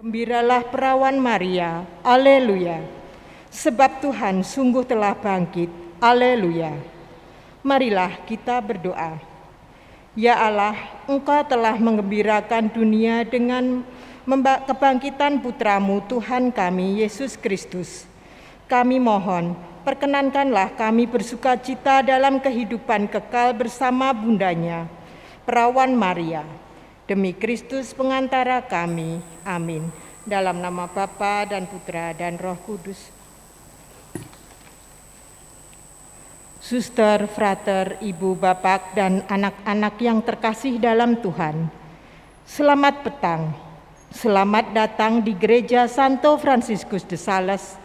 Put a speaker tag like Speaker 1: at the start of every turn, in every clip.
Speaker 1: Gembiralah perawan Maria, haleluya. Sebab Tuhan sungguh telah bangkit, haleluya. Marilah kita berdoa. Ya Allah, Engkau telah menggembirakan dunia dengan kebangkitan Putra-Mu Tuhan kami, Yesus Kristus. Kami mohon, perkenankanlah kami bersukacita dalam kehidupan kekal bersama bundanya, perawan Maria. Demi Kristus pengantara kami, amin. Dalam nama Bapa dan Putra dan Roh Kudus. Suster, frater, ibu, bapak, dan anak-anak yang terkasih dalam Tuhan. Selamat petang, selamat datang di Gereja Santo Fransiskus de Sales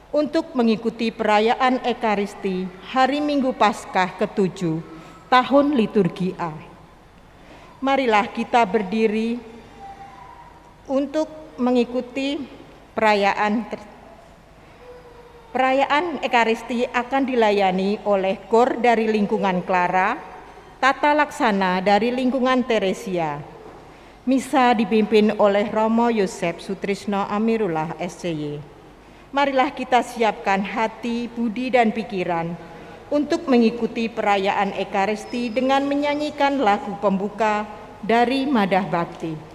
Speaker 1: untuk mengikuti perayaan Ekaristi Hari Minggu Paskah ke-7 tahun liturgi A. Marilah kita berdiri untuk mengikuti perayaan Ekaristi akan dilayani oleh KOR dari lingkungan Clara, Tata Laksana dari lingkungan Teresia. Misa dipimpin oleh Romo Yosef Sutrisno Amirullah SCY. Marilah kita siapkan hati, budi, dan pikiran untuk mengikuti perayaan Ekaristi dengan menyanyikan lagu pembuka dari Madah Bakti.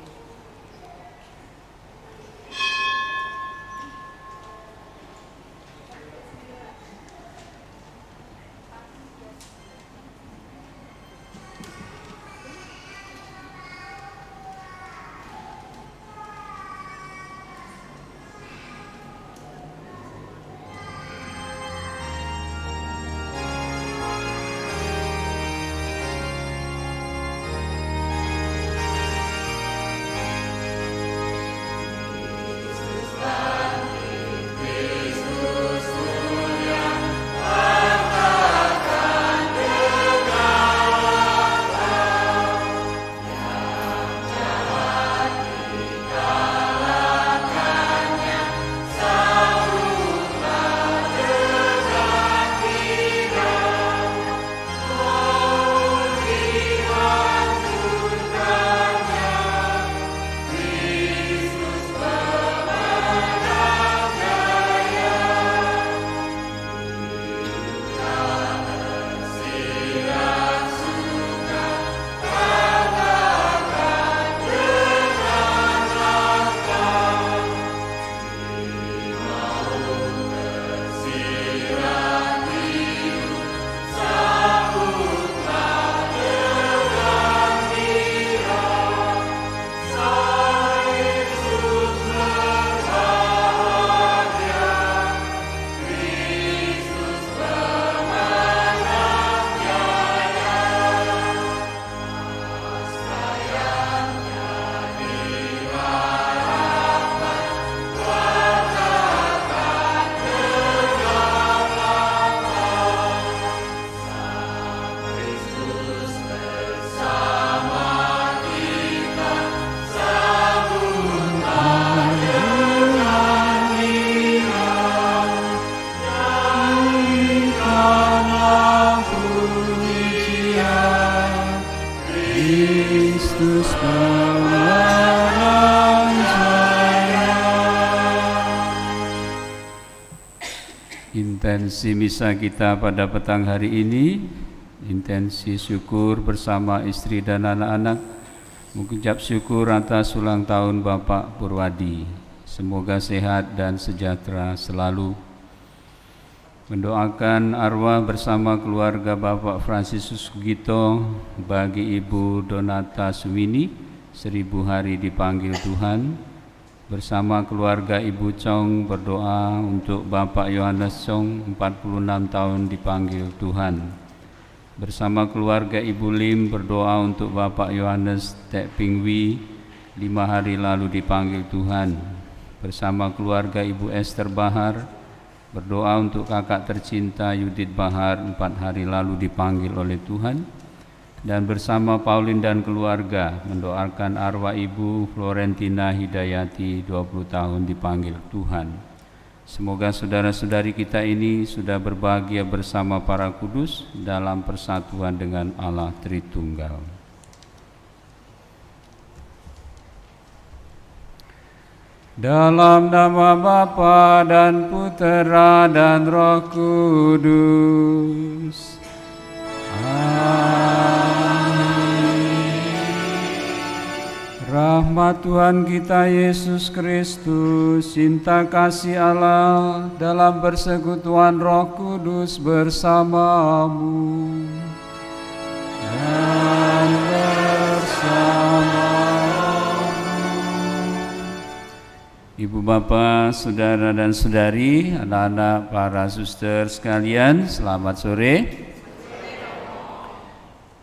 Speaker 2: Intensi misa kita pada petang hari ini, intensi syukur bersama istri dan anak-anak, mengucap syukur atas ulang tahun Bapak Purwadi. Semoga sehat dan sejahtera selalu. Mendoakan arwah bersama keluarga Bapak Fransiskus Sugito bagi Ibu Donata Sumini, 1000 hari dipanggil Tuhan. Bersama keluarga Ibu Chong berdoa untuk Bapak Yohanes Chong, 46 tahun dipanggil Tuhan. Bersama keluarga Ibu Lim berdoa untuk Bapak Yohanes Tek Pingwi, 5 hari lalu dipanggil Tuhan. Bersama keluarga Ibu Esther Bahar berdoa untuk kakak tercinta Yudit Bahar, 4 hari lalu dipanggil oleh Tuhan. Dan bersama Paulin dan keluarga mendoakan arwah Ibu Florentina Hidayati, 20 tahun dipanggil Tuhan. Semoga saudara-saudari kita ini sudah berbahagia bersama para kudus dalam persatuan dengan Allah Tritunggal. Dalam nama Bapa dan Putera dan Roh Kudus. Amin. Rahmat Tuhan kita Yesus Kristus, cinta kasih Allah dalam persekutuan Roh Kudus bersamamu dan bersama Ibu Bapak, Saudara dan Saudari, anak-anak para suster sekalian, selamat sore.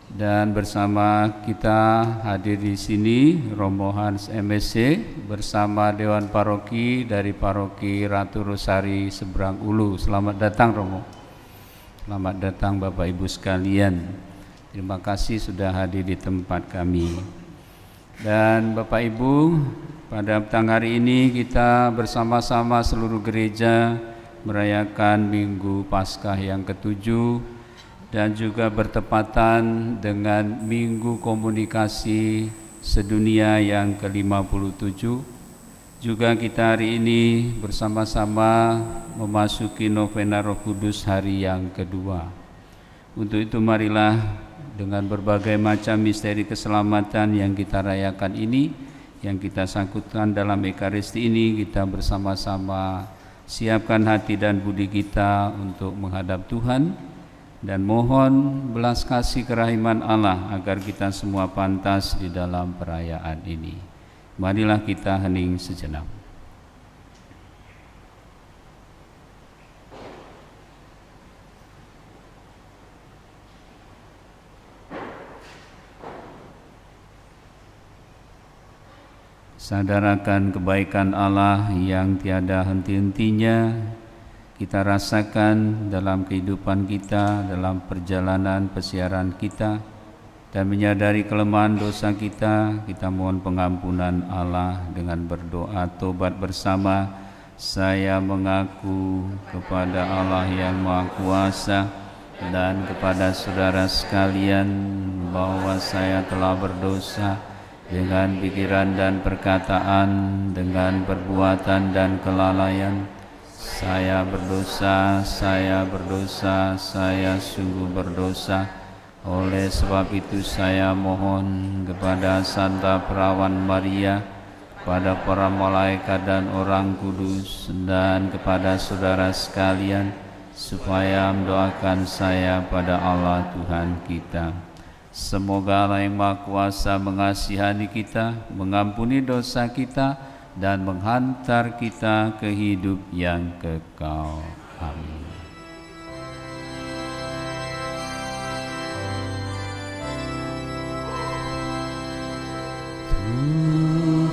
Speaker 2: Dan bersama kita hadir di sini rombongan MSC bersama Dewan Paroki dari Paroki Ratu Rosari Seberang Ulu. Selamat datang Romo. Selamat datang Bapak Ibu sekalian. Terima kasih sudah hadir di tempat kami. Dan Bapak Ibu, pada petang hari ini kita bersama-sama seluruh gereja merayakan Minggu Paskah yang ke-7 dan juga bertepatan dengan Minggu Komunikasi Sedunia yang ke-57. Juga kita hari ini bersama-sama memasuki Novena Roh Kudus hari yang kedua. Untuk itu marilah dengan berbagai macam misteri keselamatan yang kita rayakan ini, yang kita sangkutkan dalam Ekaristi ini, kita bersama-sama siapkan hati dan budi kita untuk menghadap Tuhan dan mohon belas kasih kerahiman Allah agar kita semua pantas di dalam perayaan ini. Marilah kita hening sejenak. Sadarakan kebaikan Allah yang tiada henti-hentinya kita rasakan dalam kehidupan kita, dalam perjalanan pesiaran kita, dan menyadari kelemahan dosa kita, kita mohon pengampunan Allah dengan berdoa tobat bersama. Saya mengaku kepada Allah yang Maha Kuasa dan kepada saudara sekalian bahwa saya telah berdosa dengan pikiran dan perkataan, dengan perbuatan dan kelalaian. Saya berdosa, saya sungguh berdosa. Oleh sebab itu saya mohon kepada Santa Perawan Maria, pada para malaikat dan orang kudus, dan kepada saudara sekalian, supaya mendoakan saya pada Allah Tuhan kita. Semoga Allah yang Maha Kuasa mengasihani kita, mengampuni dosa kita, dan menghantar kita ke hidup yang kekal. Amin.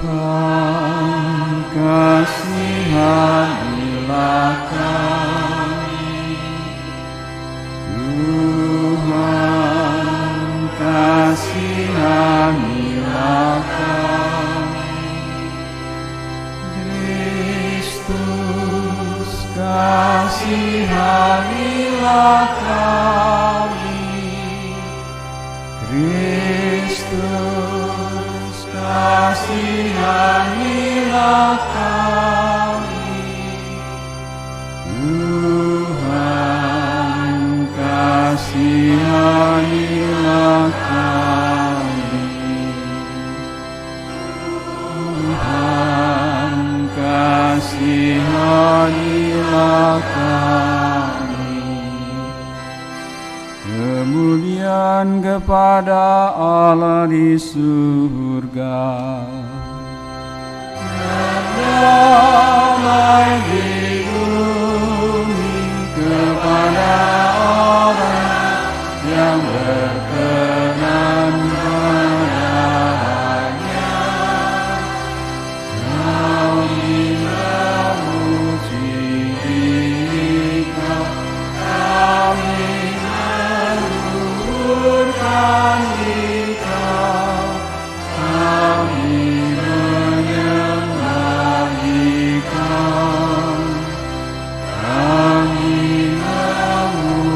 Speaker 2: Tuhan kasihanilah kami, Tuhan kasihanilah kami, Kristus kasihanilah kami, Kristus kasihanilah kami, Tuhan kasihanilah kami, Tuhan kasihanilah kami. Kemuliaan kepada Allah di surga, dan damai di bumi kepada orang yang berkenan padanya. Kami memuji Dikau, kami meluhurkan Dikau, kami menyembah Dikau, kami memuji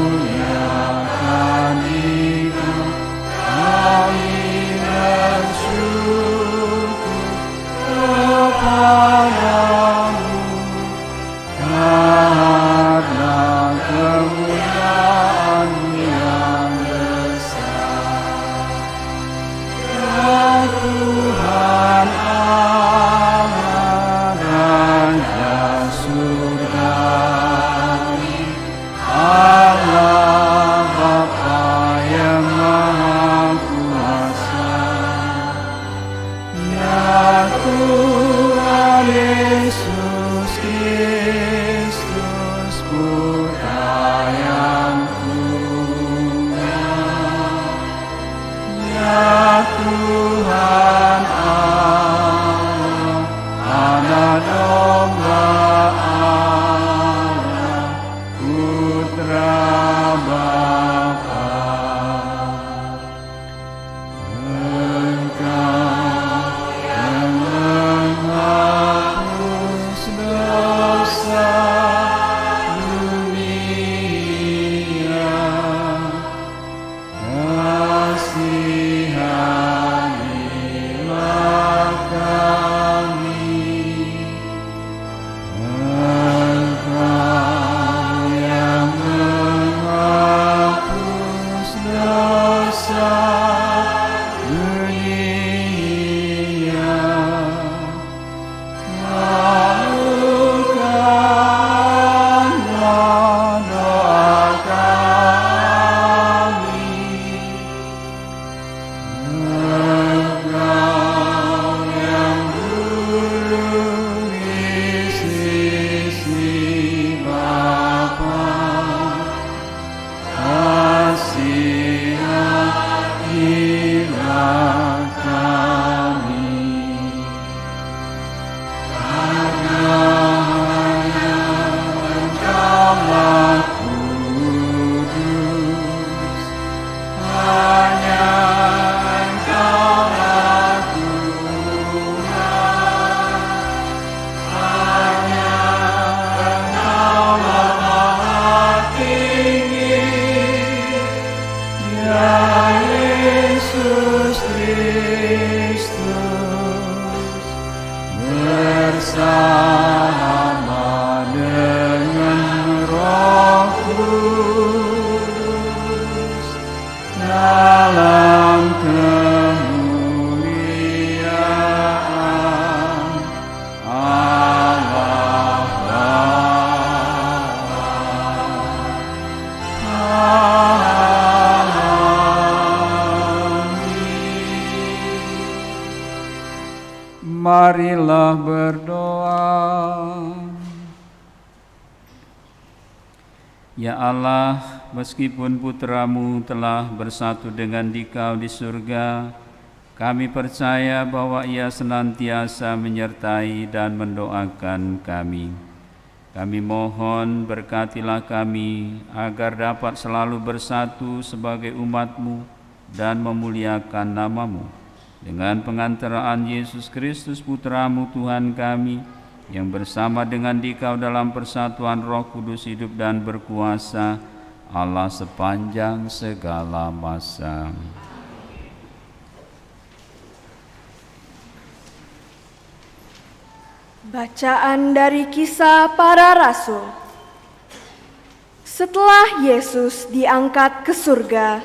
Speaker 2: Tuhan Allah, Anak Domba Allah, Putra Bapa. Engkau yang menghapus dosa dunia, kasihanilah kami. Engkau yang menghapus dosa dunia, kabulkanlah doa kami. Engkau yang dulu di sisi Bapa, kasihanilah kami. Karena hanya Engkaulah kudus, hanya Engkaulah Tuhan, hanya Engkaulah Maha Tinggi, ya Yesus Kristus, bersama dengan Roh Kudus dalam kemuliaan Allah Bapa. Marilah berdoa. Ya Allah, meskipun putra-Mu telah bersatu dengan Dikau di surga, kami percaya bahwa Ia senantiasa menyertai dan mendoakan kami. Kami mohon berkatilah kami agar dapat selalu bersatu sebagai umat-Mu dan memuliakan nama-Mu. Dengan pengantaraan Yesus Kristus Putra-Mu Tuhan kami, yang bersama dengan Dikau dalam persatuan Roh Kudus hidup dan berkuasa, Allah sepanjang segala masa.
Speaker 3: Bacaan dari Kisah Para Rasul. Setelah Yesus diangkat ke surga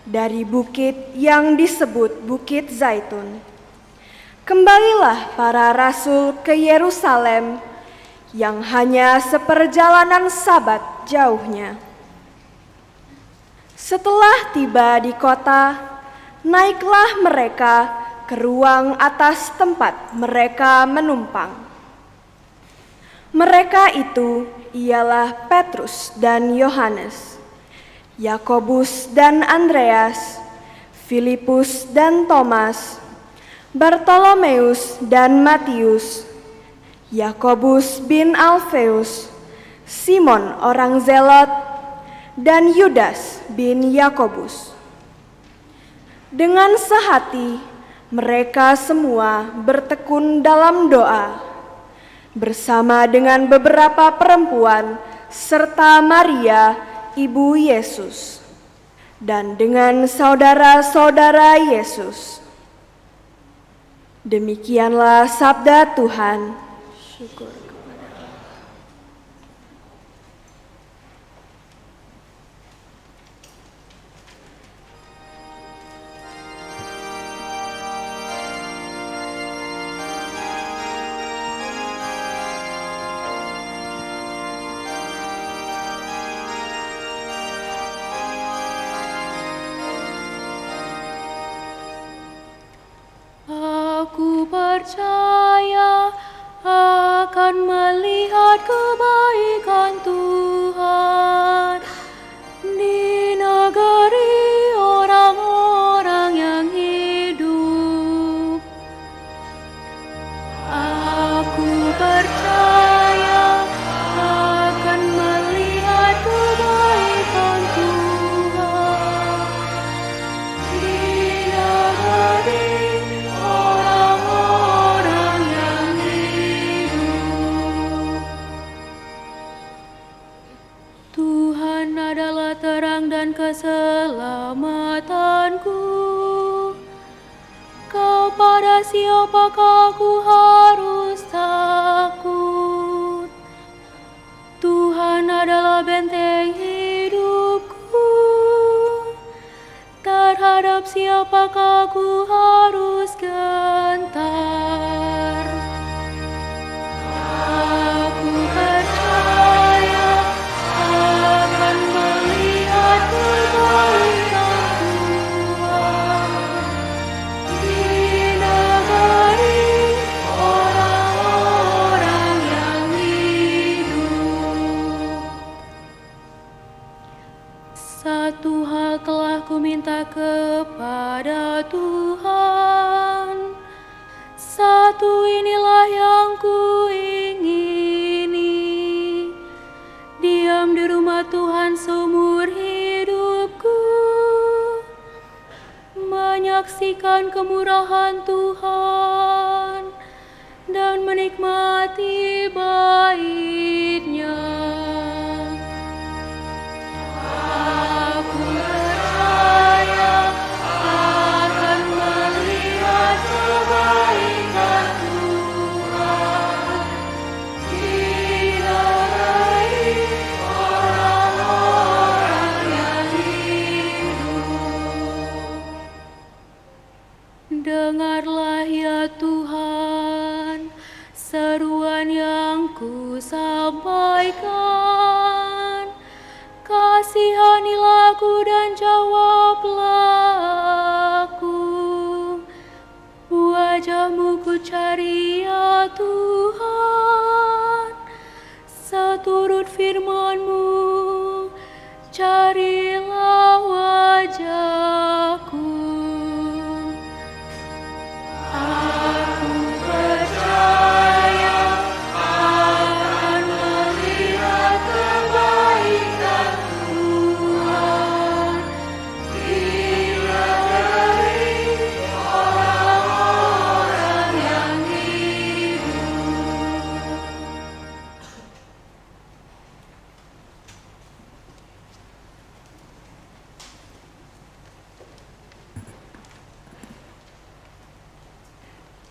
Speaker 3: dari bukit yang disebut Bukit Zaitun, kembalilah para rasul ke Yerusalem yang hanya seperjalanan Sabat jauhnya. Setelah tiba di kota, naiklah mereka ke ruang atas tempat mereka menumpang. Mereka itu ialah Petrus dan Yohanes, Yakobus dan Andreas, Filipus dan Thomas, Bartolomeus dan Matius, Yakobus bin Alfeus, Simon orang Zelot, dan Yudas bin Yakobus. Dengan sehati, mereka semua bertekun dalam doa, bersama dengan beberapa perempuan serta Maria, Ibu Yesus, dan dengan saudara-saudara Yesus. Demikianlah sabda Tuhan. Syukur kepada Allah.
Speaker 4: Aku percaya akan melihat kebaikan Tuhan di negeri orang-orang yang hidup kepada siapakah aku harus takut? Tuhan adalah benteng hidupku. Terhadap siapakah aku harus gentar? Aku percaya akan melihat kebaikan Tuhan di negeri orang-orang yang hidup. Satu hal telah ku minta kepada Tuhan, satu inilah yang ku ingini, diam di rumah Tuhan seumur hidupku, menyaksikan kemurahan Tuhan dan menikmati bait-Nya. Aku percaya akan melihat kebaikan Tuhan di negeri orang-orang yang hidup. Dengarlah ya Tuhan seruan yang ku sampaikan. Kasihanilah aku dan jawablah aku. Wajah-Mu ku cari ya Tuhan. Seturut firman-Mu, carilah wajah-Ku. Aku percaya akan melihat kebaikan Tuhan di negeri orang-orang yang hidup.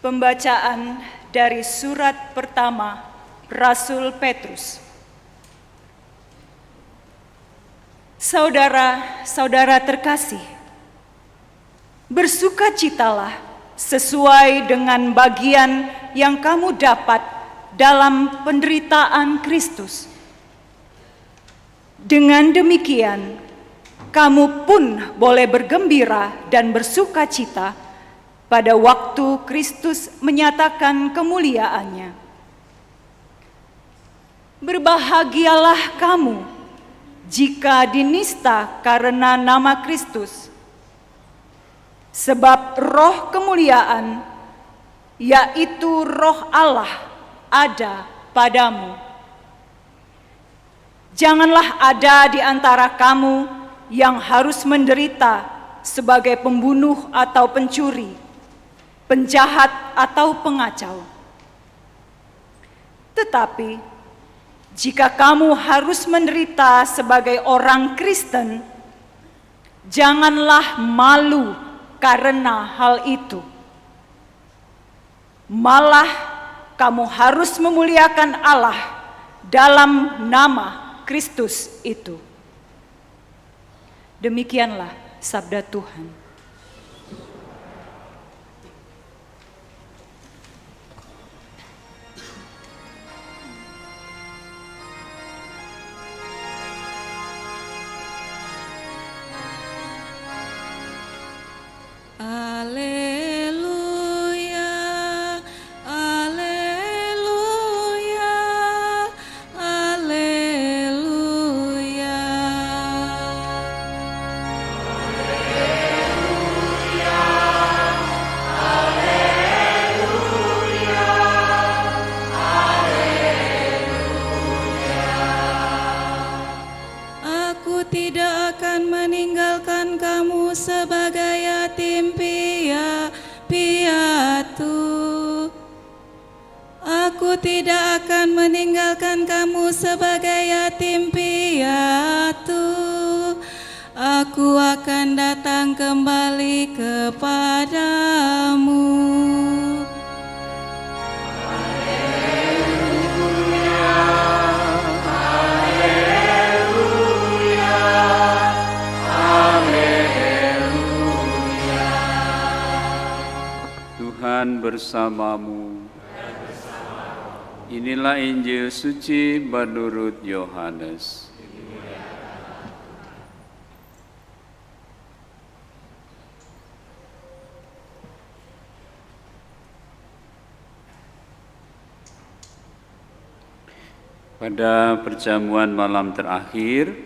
Speaker 5: Pembacaan dari surat pertama Rasul Petrus. Saudara-saudara terkasih, bersukacitalah sesuai dengan bagian yang kamu dapat dalam penderitaan Kristus. Dengan demikian, kamu pun boleh bergembira dan bersukacita pada waktu Kristus menyatakan kemuliaannya. Berbahagialah kamu jika dinista karena nama Kristus, sebab roh kemuliaan, yaitu roh Allah, ada padamu. Janganlah ada di antara kamu yang harus menderita sebagai pembunuh atau pencuri, penjahat atau pengacau. Tetapi jika kamu harus menderita sebagai orang Kristen, janganlah malu karena hal itu. Malah kamu harus memuliakan Allah dalam nama Kristus itu. Demikianlah sabda Tuhan.
Speaker 6: Alleluia, alleluia, alleluia. Aku tidak akan meninggalkan kamu sebagai yatim piatu. Aku tidak akan meninggalkan kamu sebagai yatim piatu. Aku akan datang kembali kepadamu.
Speaker 2: Tuhan bersamamu. Inilah Injil suci menurut Yohanes. Pada perjamuan malam terakhir,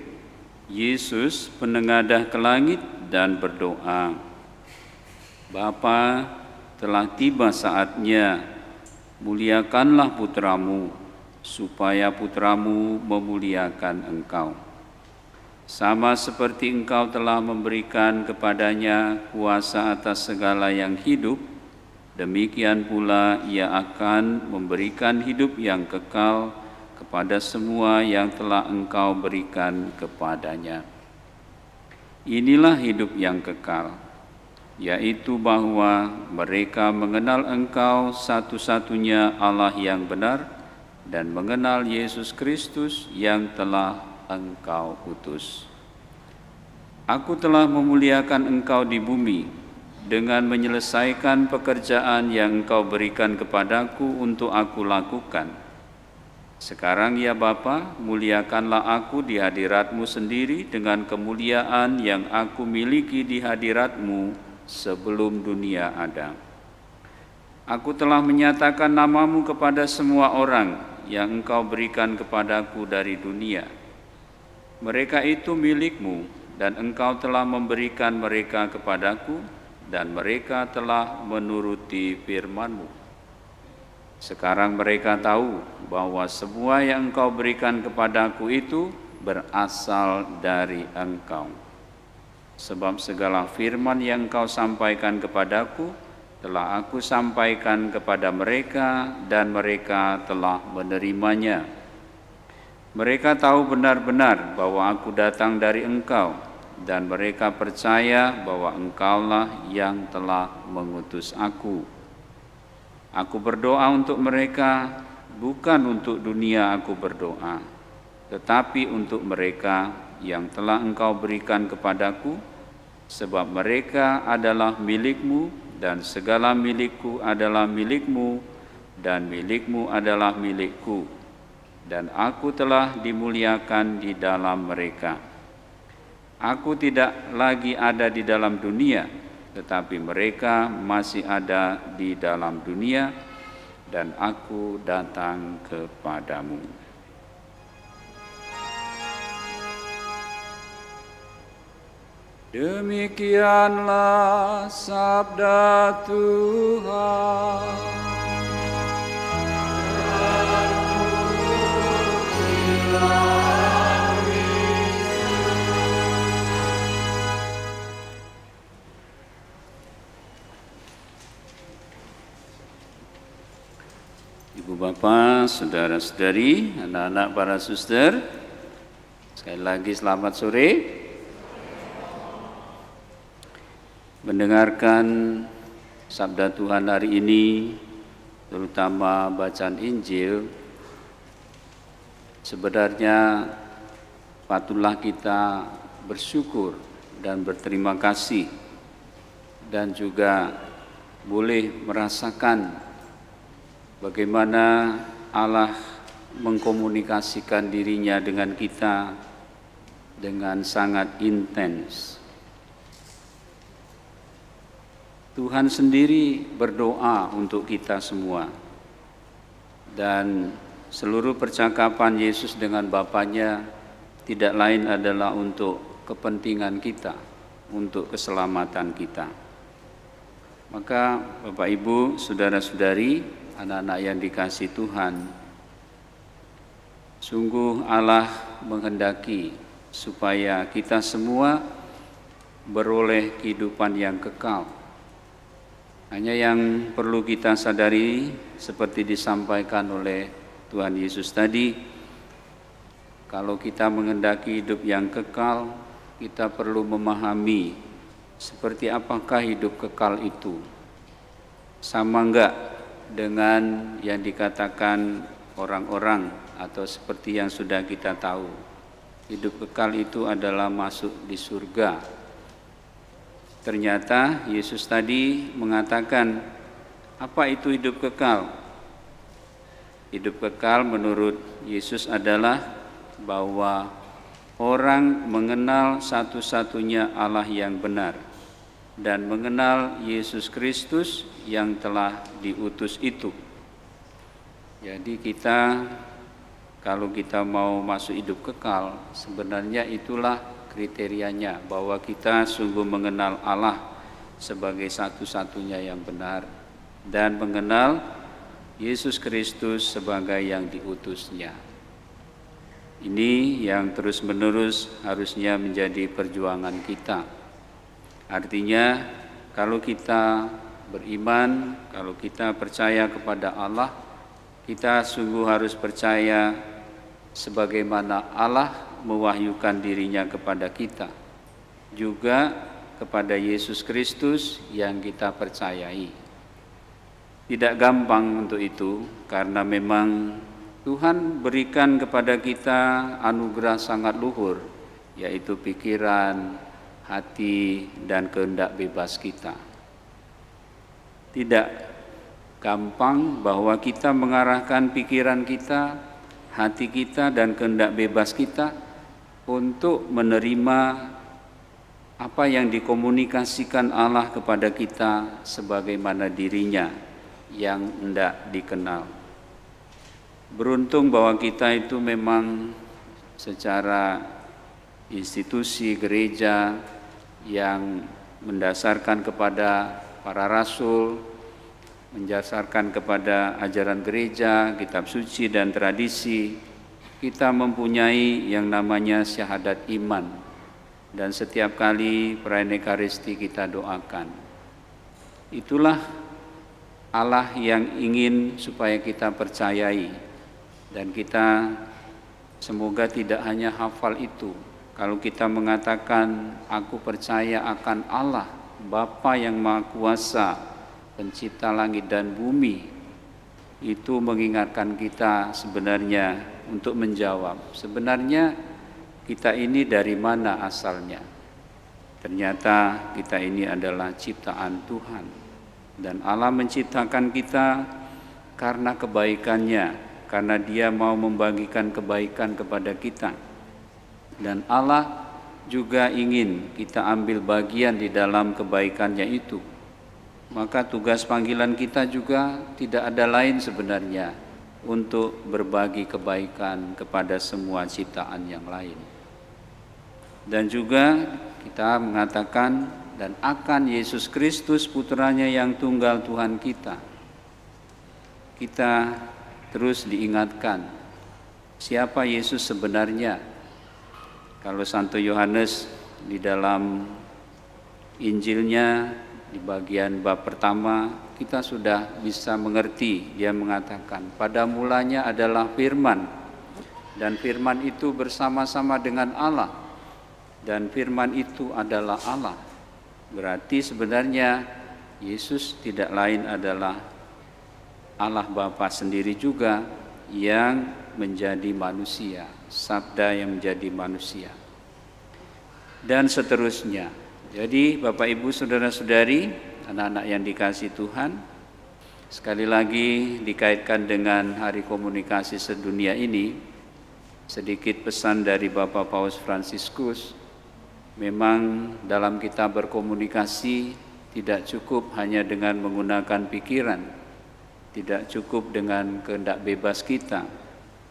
Speaker 2: Yesus menengadah ke langit dan berdoa, Bapa, telah tiba saatnya, muliakanlah putramu, supaya putramu memuliakan engkau. Sama seperti engkau telah memberikan kepadanya kuasa atas segala yang hidup, demikian pula ia akan memberikan hidup yang kekal kepada semua yang telah engkau berikan kepadanya. Inilah hidup yang kekal, yaitu bahwa mereka mengenal engkau satu-satunya Allah yang benar dan mengenal Yesus Kristus yang telah engkau utus. Aku telah memuliakan engkau di bumi dengan menyelesaikan pekerjaan yang engkau berikan kepadaku untuk aku lakukan. Sekarang ya Bapa, muliakanlah aku di hadirat-Mu sendiri dengan kemuliaan yang aku miliki di hadirat-Mu sebelum dunia ada. Aku telah menyatakan nama-Mu kepada semua orang yang Engkau berikan kepadaku dari dunia. Mereka itu milik-Mu dan Engkau telah memberikan mereka kepadaku dan mereka telah menuruti firman-Mu. Sekarang mereka tahu bahwa semua yang Engkau berikan kepadaku itu berasal dari Engkau. Sebab segala firman yang Engkau sampaikan kepadaku telah aku sampaikan kepada mereka dan mereka telah menerimanya. Mereka tahu benar-benar bahwa aku datang dari Engkau dan mereka percaya bahwa Engkaulah yang telah mengutus aku. Aku berdoa untuk mereka, bukan untuk dunia aku berdoa, tetapi untuk mereka yang telah Engkau berikan kepadaku, sebab mereka adalah milik-Mu dan segala milik-Ku adalah milik-Mu dan milik-Mu adalah milik-Ku, dan aku telah dimuliakan di dalam mereka. Aku tidak lagi ada di dalam dunia, tetapi mereka masih ada di dalam dunia dan aku datang kepadamu. Demikianlah sabda Tuhan. Ibu Bapak, saudara-saudari, anak-anak para suster, sekali lagi selamat sore. Mendengarkan sabda Tuhan hari ini, terutama bacaan Injil, sebenarnya patutlah kita bersyukur dan berterima kasih dan juga boleh merasakan bagaimana Allah mengkomunikasikan dirinya dengan kita dengan sangat intens. Tuhan sendiri berdoa untuk kita semua. Dan seluruh percakapan Yesus dengan Bapanya tidak lain adalah untuk kepentingan kita, untuk keselamatan kita. Maka Bapak Ibu, saudara-saudari, anak-anak yang dikasihi Tuhan, sungguh Allah menghendaki supaya kita semua beroleh kehidupan yang kekal. Hanya yang perlu kita sadari seperti disampaikan oleh Tuhan Yesus tadi, kalau kita menghendaki hidup yang kekal, kita perlu memahami seperti apakah hidup kekal itu. Sama enggak dengan yang dikatakan orang-orang atau seperti yang sudah kita tahu, hidup kekal itu adalah masuk di surga. Ternyata Yesus tadi mengatakan Apa itu hidup kekal? Hidup kekal menurut Yesus adalah bahwa orang mengenal satu-satunya Allah yang benar dan mengenal Yesus Kristus yang telah diutus itu. Jadi kalau kita mau masuk hidup kekal, sebenarnya itulah kriterianya, bahwa kita sungguh mengenal Allah sebagai satu-satunya yang benar dan mengenal Yesus Kristus sebagai yang diutusnya. Ini yang terus-menerus harusnya menjadi perjuangan kita. Artinya, kalau kita beriman, kalau kita percaya kepada Allah, kita sungguh harus percaya sebagaimana Allah mewahyukan dirinya kepada kita, juga kepada Yesus Kristus yang kita percayai. Tidak gampang untuk itu, karena memang Tuhan berikan kepada kita anugerah sangat luhur, yaitu pikiran, hati, dan kehendak bebas kita. Tidak gampang bahwa kita mengarahkan pikiran kita, hati kita, dan kehendak bebas kita untuk menerima apa yang dikomunikasikan Allah kepada kita sebagaimana dirinya yang hendak dikenal. Beruntung bahwa kita itu memang secara institusi gereja yang mendasarkan kepada para rasul, mendasarkan kepada ajaran gereja, kitab suci dan tradisi, kita mempunyai yang namanya syahadat iman, dan setiap kali perayaan Ekaristi kita doakan. Itulah Allah yang ingin supaya kita percayai, dan kita semoga tidak hanya hafal itu. Kalau kita mengatakan aku percaya akan Allah Bapa yang Maha Kuasa, pencipta langit dan bumi, itu mengingatkan kita sebenarnya untuk menjawab, sebenarnya kita ini dari mana asalnya? Ternyata kita ini adalah ciptaan Tuhan. Dan Allah menciptakan kita karena kebaikannya, karena Dia mau membagikan kebaikan kepada kita. Dan Allah juga ingin kita ambil bagian di dalam kebaikannya itu. Maka tugas panggilan kita juga tidak ada lain sebenarnya untuk berbagi kebaikan kepada semua ciptaan yang lain. Dan juga kita mengatakan dan akan Yesus Kristus putranya yang tunggal Tuhan kita. Kita terus diingatkan siapa Yesus sebenarnya. Kalau Santo Yohanes di dalam Injilnya di bagian bab pertama kita sudah bisa mengerti, dia mengatakan pada mulanya adalah firman, dan firman itu bersama-sama dengan Allah, dan firman itu adalah Allah. Berarti sebenarnya Yesus tidak lain adalah Allah Bapa sendiri juga yang menjadi manusia, sabda yang menjadi manusia, dan seterusnya. Jadi Bapak Ibu Saudara-saudari, anak-anak yang dikasihi Tuhan, sekali lagi dikaitkan dengan Hari Komunikasi Sedunia ini, sedikit pesan dari Bapak Paus Fransiskus. Memang dalam kita berkomunikasi tidak cukup hanya dengan menggunakan pikiran, tidak cukup dengan kehendak bebas kita,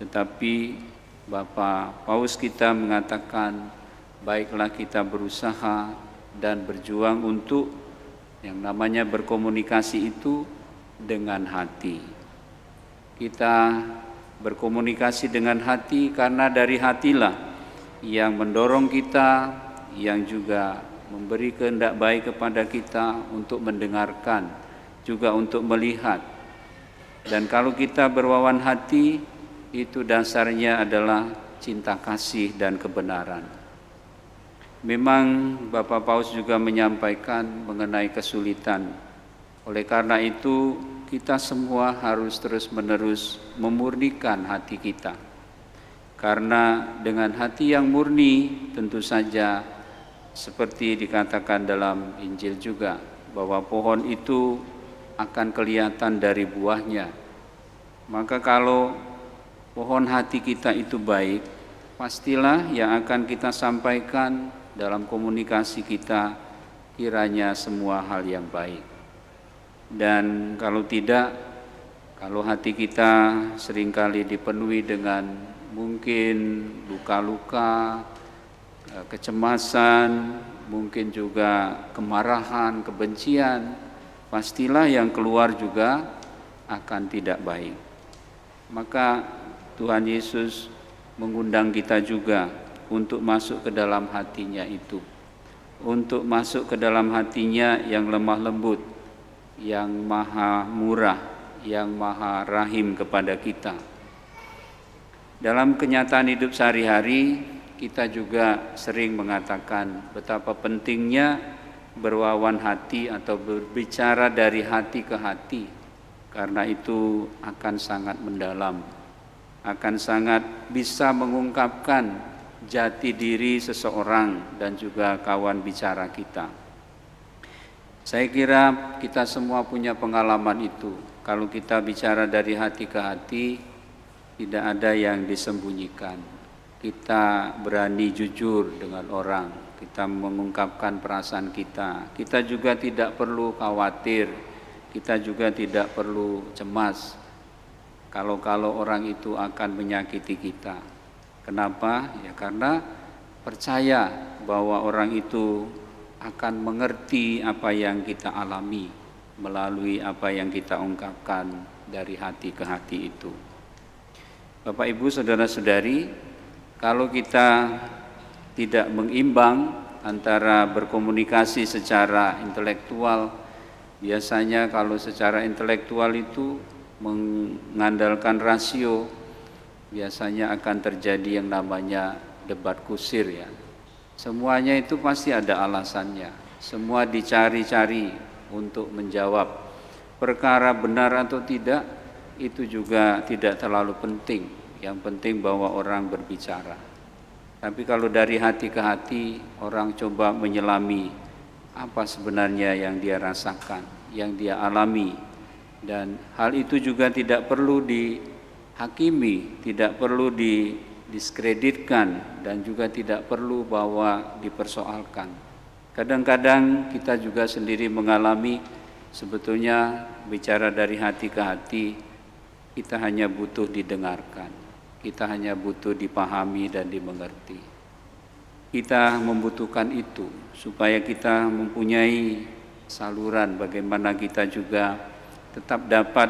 Speaker 2: tetapi Bapak Paus kita mengatakan baiklah kita berusaha dan berjuang untuk yang namanya berkomunikasi itu dengan hati. Kita berkomunikasi dengan hati karena dari hatilah yang mendorong kita, yang juga memberi kehendak baik kepada kita untuk mendengarkan, juga untuk melihat. Dan kalau kita berwawan hati, itu dasarnya adalah cinta kasih dan kebenaran. Memang Bapak Paus juga menyampaikan mengenai kesulitan. Oleh karena itu, kita semua harus terus-menerus memurnikan hati kita. Karena dengan hati yang murni, tentu saja seperti dikatakan dalam Injil juga, bahwa pohon itu akan kelihatan dari buahnya. Maka kalau pohon hati kita itu baik, pastilah yang akan kita sampaikan dalam komunikasi kita kiranya semua hal yang baik. Dan kalau tidak, kalau hati kita seringkali dipenuhi dengan mungkin luka-luka, kecemasan, mungkin juga kemarahan, kebencian, pastilah yang keluar juga akan tidak baik. Maka Tuhan Yesus mengundang kita juga untuk masuk ke dalam hatinya itu, untuk masuk ke dalam hatinya yang lemah lembut, yang maha murah, yang maha rahim kepada kita. Dalam kenyataan hidup sehari-hari, kita juga sering mengatakan betapa pentingnya berwawan hati atau berbicara dari hati ke hati, karena itu akan sangat mendalam, akan sangat bisa mengungkapkan jati diri seseorang dan juga kawan bicara kita. Saya kira kita semua punya pengalaman itu. Kalau kita bicara dari hati ke hati, tidak ada yang disembunyikan. Kita berani jujur dengan orang, kita mengungkapkan perasaan kita. Kita juga tidak perlu khawatir, kita juga tidak perlu cemas kalau orang itu akan menyakiti kita. Kenapa? Ya karena percaya bahwa orang itu akan mengerti apa yang kita alami melalui apa yang kita ungkapkan dari hati ke hati itu. Bapak Ibu, saudara-saudari, kalau kita tidak mengimbang antara berkomunikasi secara intelektual, biasanya kalau secara intelektual itu mengandalkan rasio, biasanya akan terjadi yang namanya debat kusir ya. Semuanya itu pasti ada alasannya, semua dicari-cari untuk menjawab. Perkara benar atau tidak itu juga tidak terlalu penting, yang penting bahwa orang berbicara. Tapi kalau dari hati ke hati, orang coba menyelami apa sebenarnya yang dia rasakan, yang dia alami. Dan hal itu juga tidak perlu dihakimi, tidak perlu didiskreditkan, dan juga tidak perlu bahwa dipersoalkan. Kadang-kadang kita juga sendiri mengalami sebetulnya bicara dari hati ke hati, kita hanya butuh didengarkan, kita hanya butuh dipahami dan dimengerti. Kita membutuhkan itu supaya kita mempunyai saluran bagaimana kita juga tetap dapat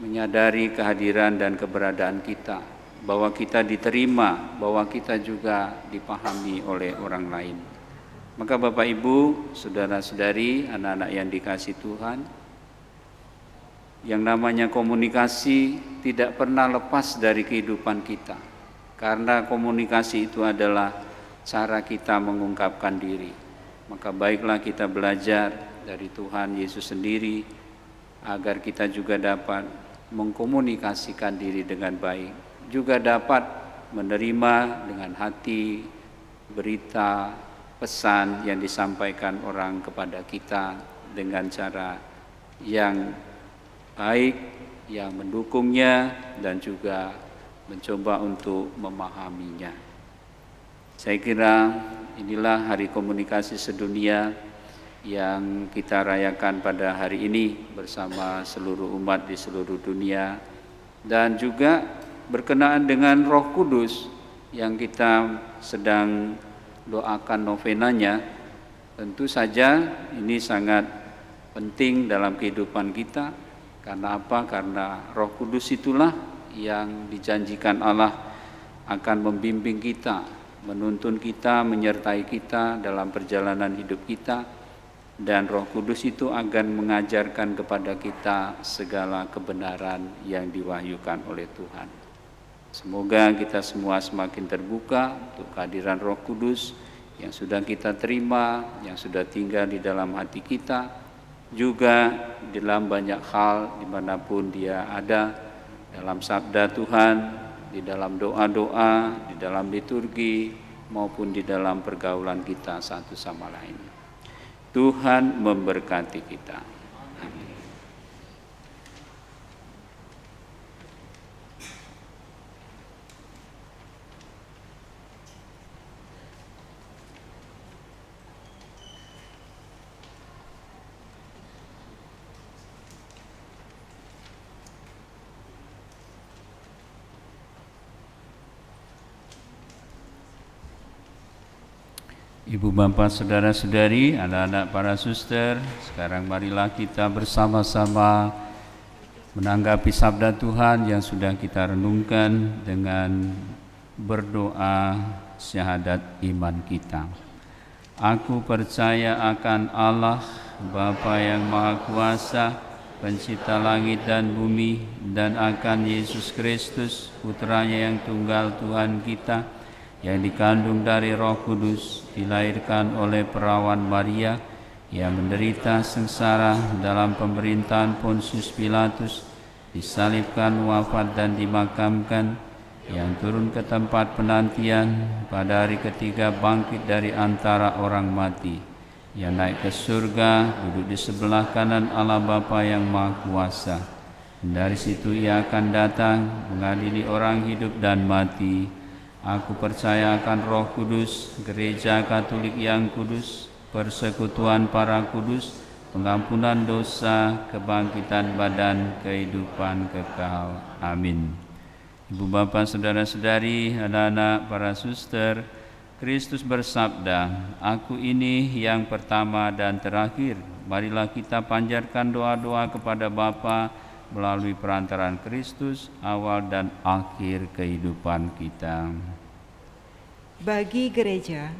Speaker 2: menyadari kehadiran dan keberadaan kita, bahwa kita diterima, bahwa kita juga dipahami oleh orang lain. Maka Bapak Ibu, saudara-saudari, anak-anak yang dikasihi Tuhan, yang namanya komunikasi tidak pernah lepas dari kehidupan kita, karena komunikasi itu adalah cara kita mengungkapkan diri. Maka baiklah kita belajar dari Tuhan Yesus sendiri agar kita juga dapat mengkomunikasikan diri dengan baik, juga dapat menerima dengan hati berita, pesan yang disampaikan orang kepada kita dengan cara yang baik, yang mendukungnya dan juga mencoba untuk memahaminya. Saya kira inilah Hari Komunikasi Sedunia yang kita rayakan pada hari ini bersama seluruh umat di seluruh dunia, dan juga berkenaan dengan Roh Kudus yang kita sedang doakan novenanya. Tentu saja ini sangat penting dalam kehidupan kita. Karena apa? Karena Roh Kudus itulah yang dijanjikan Allah akan membimbing kita, menuntun kita, menyertai kita dalam perjalanan hidup kita. Dan Roh Kudus itu akan mengajarkan kepada kita segala kebenaran yang diwahyukan oleh Tuhan. Semoga kita semua semakin terbuka untuk kehadiran Roh Kudus yang sudah kita terima, yang sudah tinggal di dalam hati kita, juga dalam banyak hal dimanapun dia ada, dalam sabda Tuhan, di dalam doa-doa, di dalam liturgi, maupun di dalam pergaulan kita satu sama lain. Tuhan memberkati kita. Amin. Ibu bapak saudara-saudari, anak-anak para suster, sekarang marilah kita bersama-sama menanggapi sabda Tuhan yang sudah kita renungkan dengan berdoa syahadat iman kita. Aku percaya akan Allah, Bapa yang Maha Kuasa, Pencipta langit dan bumi, dan akan Yesus Kristus, Putranya yang tunggal Tuhan kita, yang dikandung dari Roh Kudus, dilahirkan oleh perawan Maria, yang menderita sengsara dalam pemerintahan Pontius Pilatus, disalibkan, wafat dan dimakamkan, yang turun ke tempat penantian, pada hari ketiga bangkit dari antara orang mati, yang naik ke surga, duduk di sebelah kanan Allah Bapa yang Maha Kuasa. Dari situ ia akan datang mengadili orang hidup dan mati. Aku percaya akan Roh Kudus, Gereja Katolik yang kudus, persekutuan para kudus, pengampunan dosa, kebangkitan badan, kehidupan kekal. Amin. Ibu bapak saudara-saudari, anak-anak para suster, Kristus bersabda, "Aku ini yang pertama dan terakhir." Marilah kita panjatkan doa-doa kepada Bapa melalui perantaraan Kristus, awal dan akhir kehidupan kita.
Speaker 1: Bagi gereja,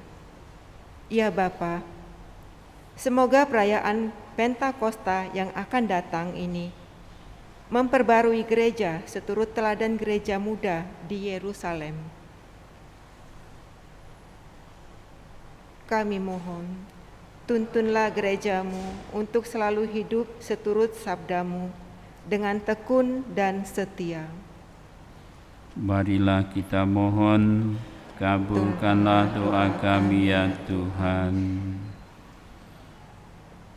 Speaker 1: ya Bapa, semoga perayaan Pentakosta yang akan datang ini memperbarui gereja seturut teladan gereja muda di Yerusalem. Kami mohon, tuntunlah gerejamu untuk selalu hidup seturut sabdamu dengan tekun dan setia.
Speaker 2: Marilah kita mohon, kabulkanlah doa kami ya Tuhan.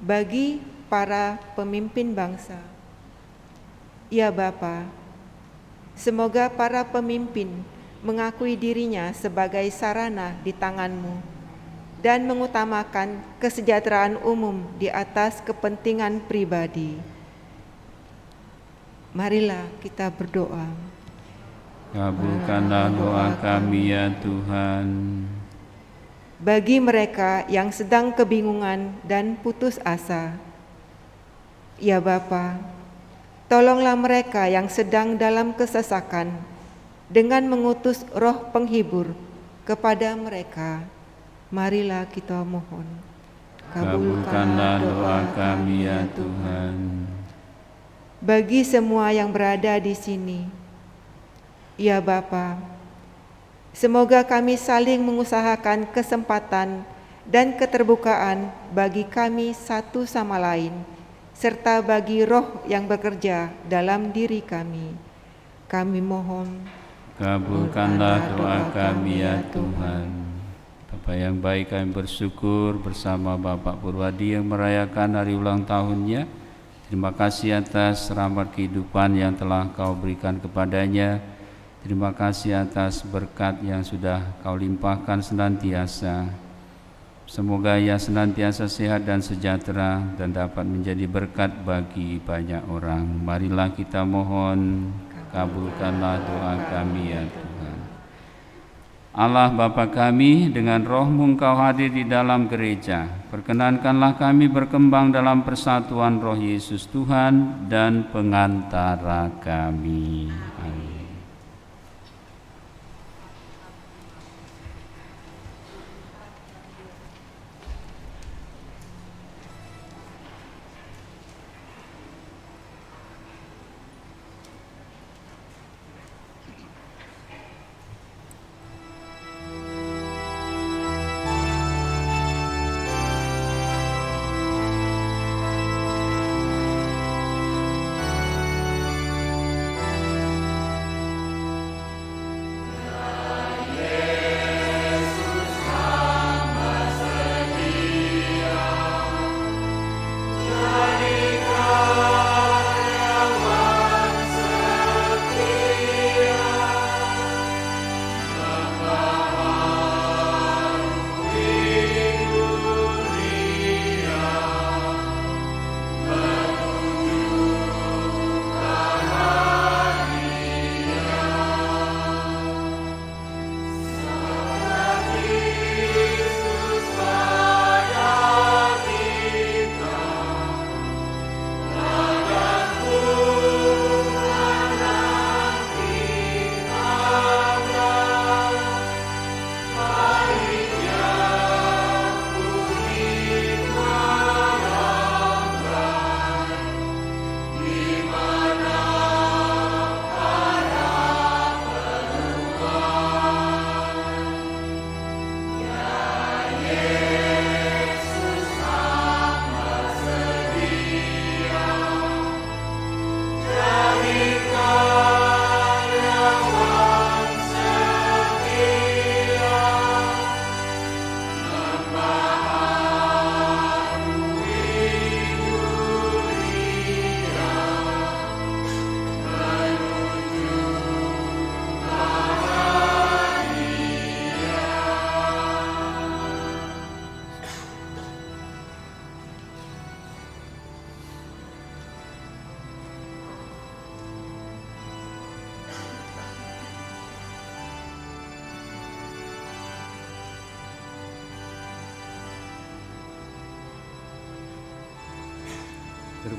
Speaker 1: Bagi para pemimpin bangsa, ya Bapa, semoga para pemimpin mengakui dirinya sebagai sarana di tangan-Mu dan mengutamakan kesejahteraan umum di atas kepentingan pribadi. Marilah kita berdoa.
Speaker 2: Kabulkanlah doa kami ya Tuhan.
Speaker 1: Bagi mereka yang sedang kebingungan dan putus asa, ya Bapa, tolonglah mereka yang sedang dalam kesesakan dengan mengutus Roh Penghibur kepada mereka. Marilah kita mohon.
Speaker 2: Kabulkanlah doa kami ya Tuhan.
Speaker 1: Bagi semua yang berada di sini, ya Bapa, semoga kami saling mengusahakan kesempatan dan keterbukaan bagi kami satu sama lain, serta bagi Roh yang bekerja dalam diri kami. Kami mohon.
Speaker 2: Kabulkanlah doa kami ya Tuhan. Bapak yang baik, kami bersyukur bersama Bapak Purwadi yang merayakan hari ulang tahunnya. Terima kasih atas rahmat kehidupan yang telah Kau berikan kepadanya. Terima kasih atas berkat yang sudah Kau limpahkan senantiasa. Semoga ia senantiasa sehat dan sejahtera dan dapat menjadi berkat bagi banyak orang. Marilah kita mohon, kabulkanlah doa kami ya Tuhan. Allah Bapa kami, dengan Roh-Mu Engkau hadir di dalam gereja. Perkenankanlah kami berkembang dalam persatuan Roh Yesus Tuhan dan pengantara kami. Amin.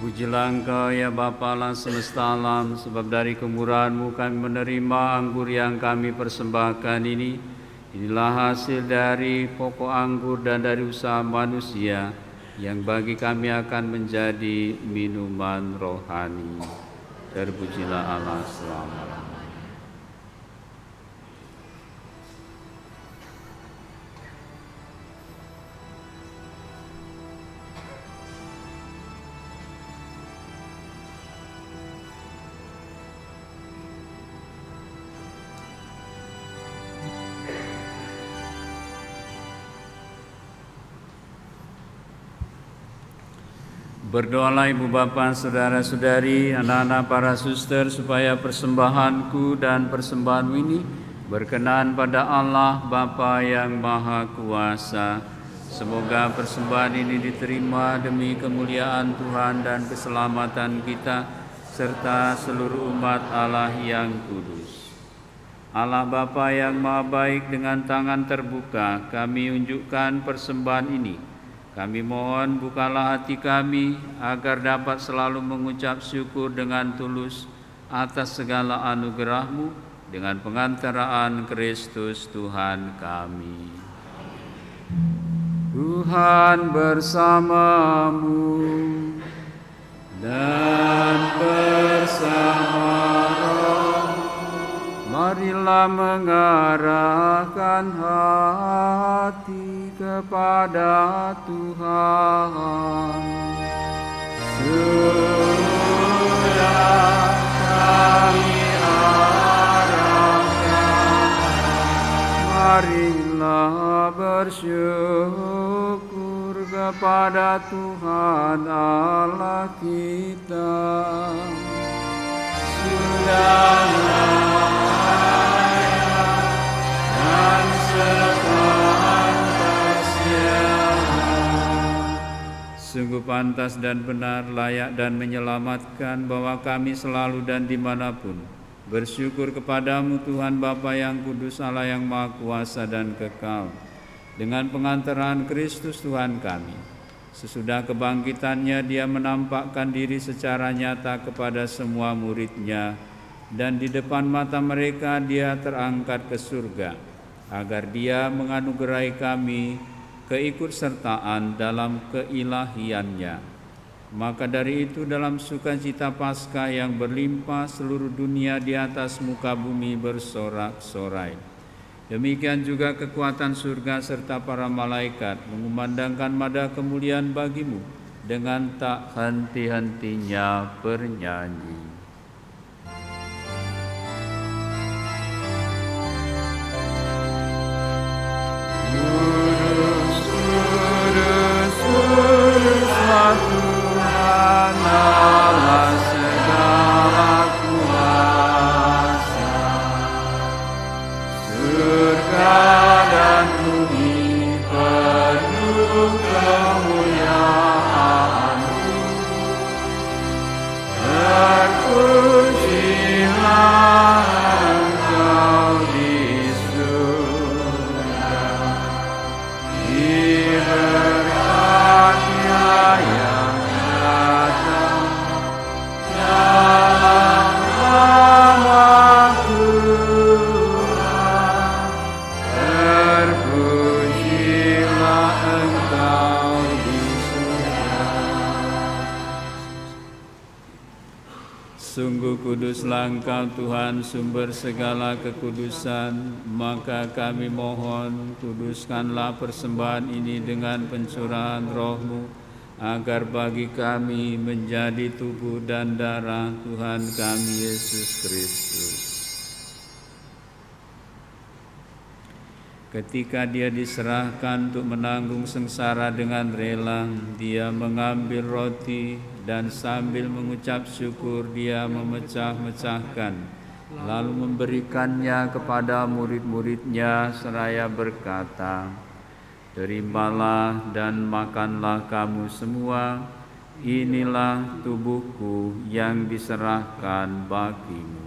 Speaker 2: Terpujilah Engkau ya Bapa Allah semesta alam, sebab dari kemurahan-Mu kami menerima anggur yang kami persembahkan ini. Inilah hasil dari pokok anggur dan dari usaha manusia, yang bagi kami akan menjadi minuman rohani. Terpujilah Allah selama-lamanya. Berdoalah Ibu Bapa, saudara-saudari, anak-anak para suster, supaya persembahanku dan persembahanmu ini berkenan pada Allah Bapa yang Maha Kuasa. Semoga persembahan ini diterima demi kemuliaan Tuhan dan keselamatan kita, serta seluruh umat Allah yang kudus. Allah Bapa yang Maha Baik, dengan tangan terbuka kami unjukkan persembahan ini. Kami mohon bukalah hati kami agar dapat selalu mengucap syukur dengan tulus atas segala anugerah-Mu dengan pengantaraan Kristus Tuhan kami. Tuhan bersamamu dan bersama rohmu. Marilah mengarahkan hati kepada Tuhan. Sudah kami arahkan, marilah bersyukur kepada Tuhan Allah kita. Sudah layak dan sungguh pantas dan benar, layak dan menyelamatkan, bahwa kami selalu dan dimanapun bersyukur kepadamu Tuhan Bapa yang kudus, Allah yang Maha Kuasa dan kekal, dengan pengantaran Kristus Tuhan kami. Sesudah kebangkitannya, Dia menampakkan diri secara nyata kepada semua murid-Nya, dan di depan mata mereka Dia terangkat ke surga, agar Dia menganugerahi kami keikutsertaan dalam keilahiannya. Maka dari itu, dalam sukacita Paskah yang berlimpah, seluruh dunia di atas muka bumi bersorak-sorai. Demikian juga kekuatan surga serta para malaikat mengumandangkan nada kemuliaan bagi-Mu dengan tak henti-hentinya bernyanyi. Tuhan Allah segala kuasa, surga dan bumi penuh kemuliaan-Mu. Terpujilah Engkau di surga, diberkatinya yang datang dalam nama Tuhan. Terpujilah Engkau di surga. Sungguh kuduslah Engkau Tuhan, sumber segala kekudusan. Maka kami mohon, kuduskanlah persembahan ini dengan pencurahan Roh-Mu, agar bagi kami menjadi tubuh dan darah Tuhan kami Yesus Kristus. Ketika Dia diserahkan untuk menanggung sengsara dengan rela, Dia mengambil roti dan sambil mengucap syukur Dia memecah-mecahkan, lalu memberikannya kepada murid-murid-Nya seraya berkata, "Terimalah dan makanlah kamu semua, inilah tubuhku yang diserahkan bagimu."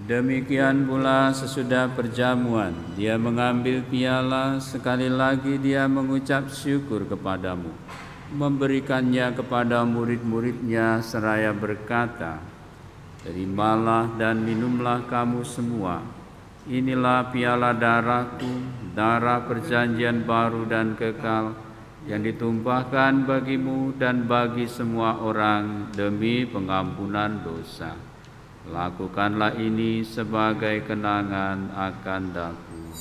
Speaker 2: Demikian pula sesudah perjamuan, dia mengambil piala, sekali lagi dia mengucap syukur kepadamu, memberikannya kepada murid-muridnya seraya berkata, "Terimalah dan minumlah kamu semua. Inilah piala darahku, darah perjanjian baru dan kekal, yang ditumpahkan bagimu dan bagi semua orang demi pengampunan dosa. Lakukanlah ini sebagai kenangan akan daku."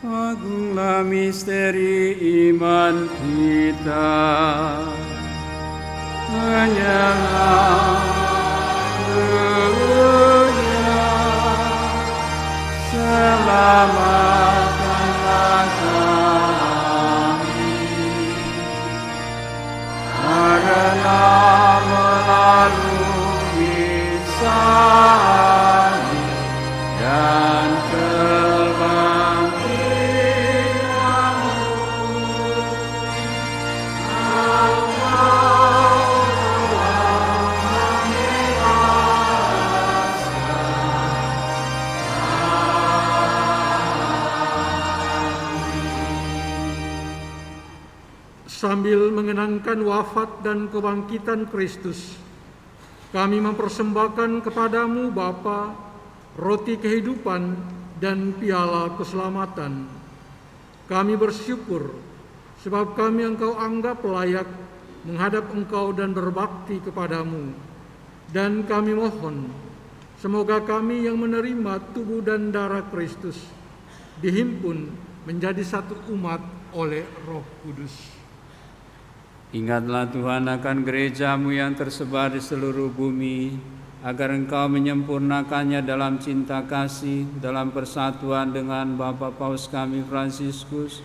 Speaker 2: Agunglah misteri iman kita, hanyalah Haleluya, selamatkanlah kami, karena melalui salib dan
Speaker 7: sambil mengenangkan wafat dan kebangkitan Kristus, kami mempersembahkan kepadamu Bapa, roti kehidupan dan piala keselamatan. Kami bersyukur sebab kami Engkau anggap layak menghadap Engkau dan berbakti kepadamu. Dan kami mohon, semoga kami yang menerima tubuh dan darah Kristus dihimpun menjadi satu umat oleh Roh Kudus.
Speaker 2: Ingatlah Tuhan akan gerejamu yang tersebar di seluruh bumi, agar Engkau menyempurnakannya dalam cinta kasih, dalam persatuan dengan Bapa Paus kami Fransiskus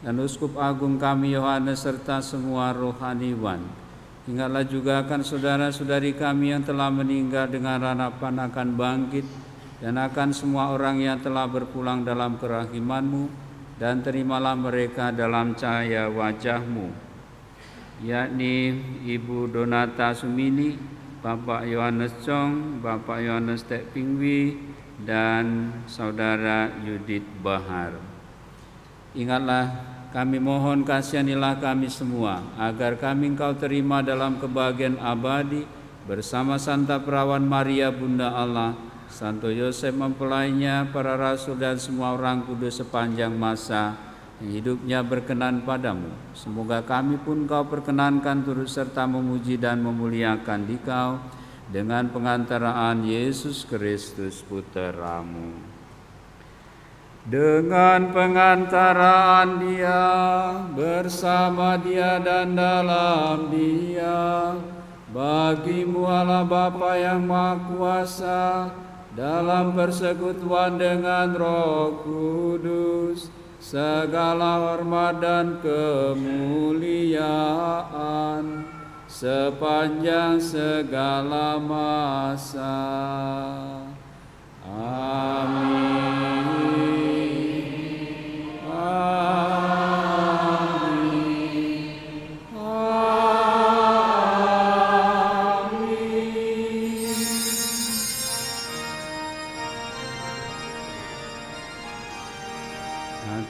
Speaker 2: dan Uskup Agung kami Yohanes serta semua rohaniwan. Ingatlah juga akan saudara-saudari kami yang telah meninggal dengan harapan akan bangkit, dan akan semua orang yang telah berpulang dalam kerahiman-Mu, dan terimalah mereka dalam cahaya wajah-Mu, yakni Ibu Donata Sumini, Bapak Yohanes Chong, Bapak Yohanes Tek Pingwi, dan Saudara Yudit Bahar. Ingatlah, kami mohon kasihanilah kami semua, agar kami Engkau terima dalam kebahagiaan abadi bersama Santa Perawan Maria Bunda Allah, Santo Yosef mempelainya, para rasul dan semua orang kudus sepanjang masa yang hidupnya berkenan padamu. Semoga kami pun Kau perkenankan turut serta memuji dan memuliakan Dikau dengan pengantaraan Yesus Kristus Putra-Mu. Dengan pengantaraan Dia, bersama Dia dan dalam Dia, bagi-Mu Allah Bapa yang Maha Kuasa, dalam persekutuan dengan Roh Kudus, segala hormat dan kemuliaan sepanjang segala masa. Amin.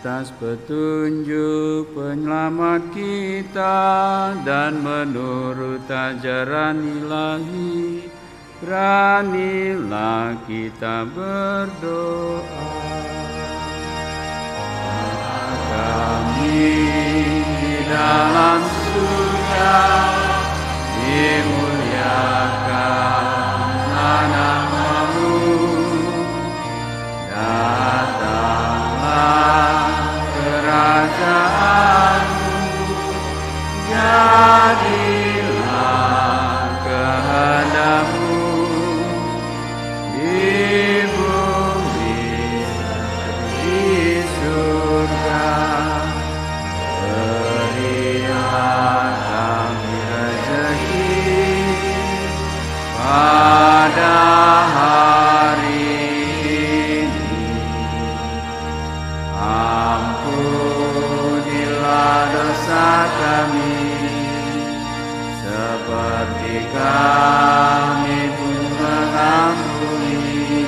Speaker 2: Atas petunjuk penyelamat kita dan menurut ajaran ilahi, beranilah kita berdoa. Kami di dalam surga, dimuliakanlah nama-Mu, datanglah kerajaan-Mu, jadilah kehendak-Mu di bumi di surga. Berilah kami seperti kami pun mengampuni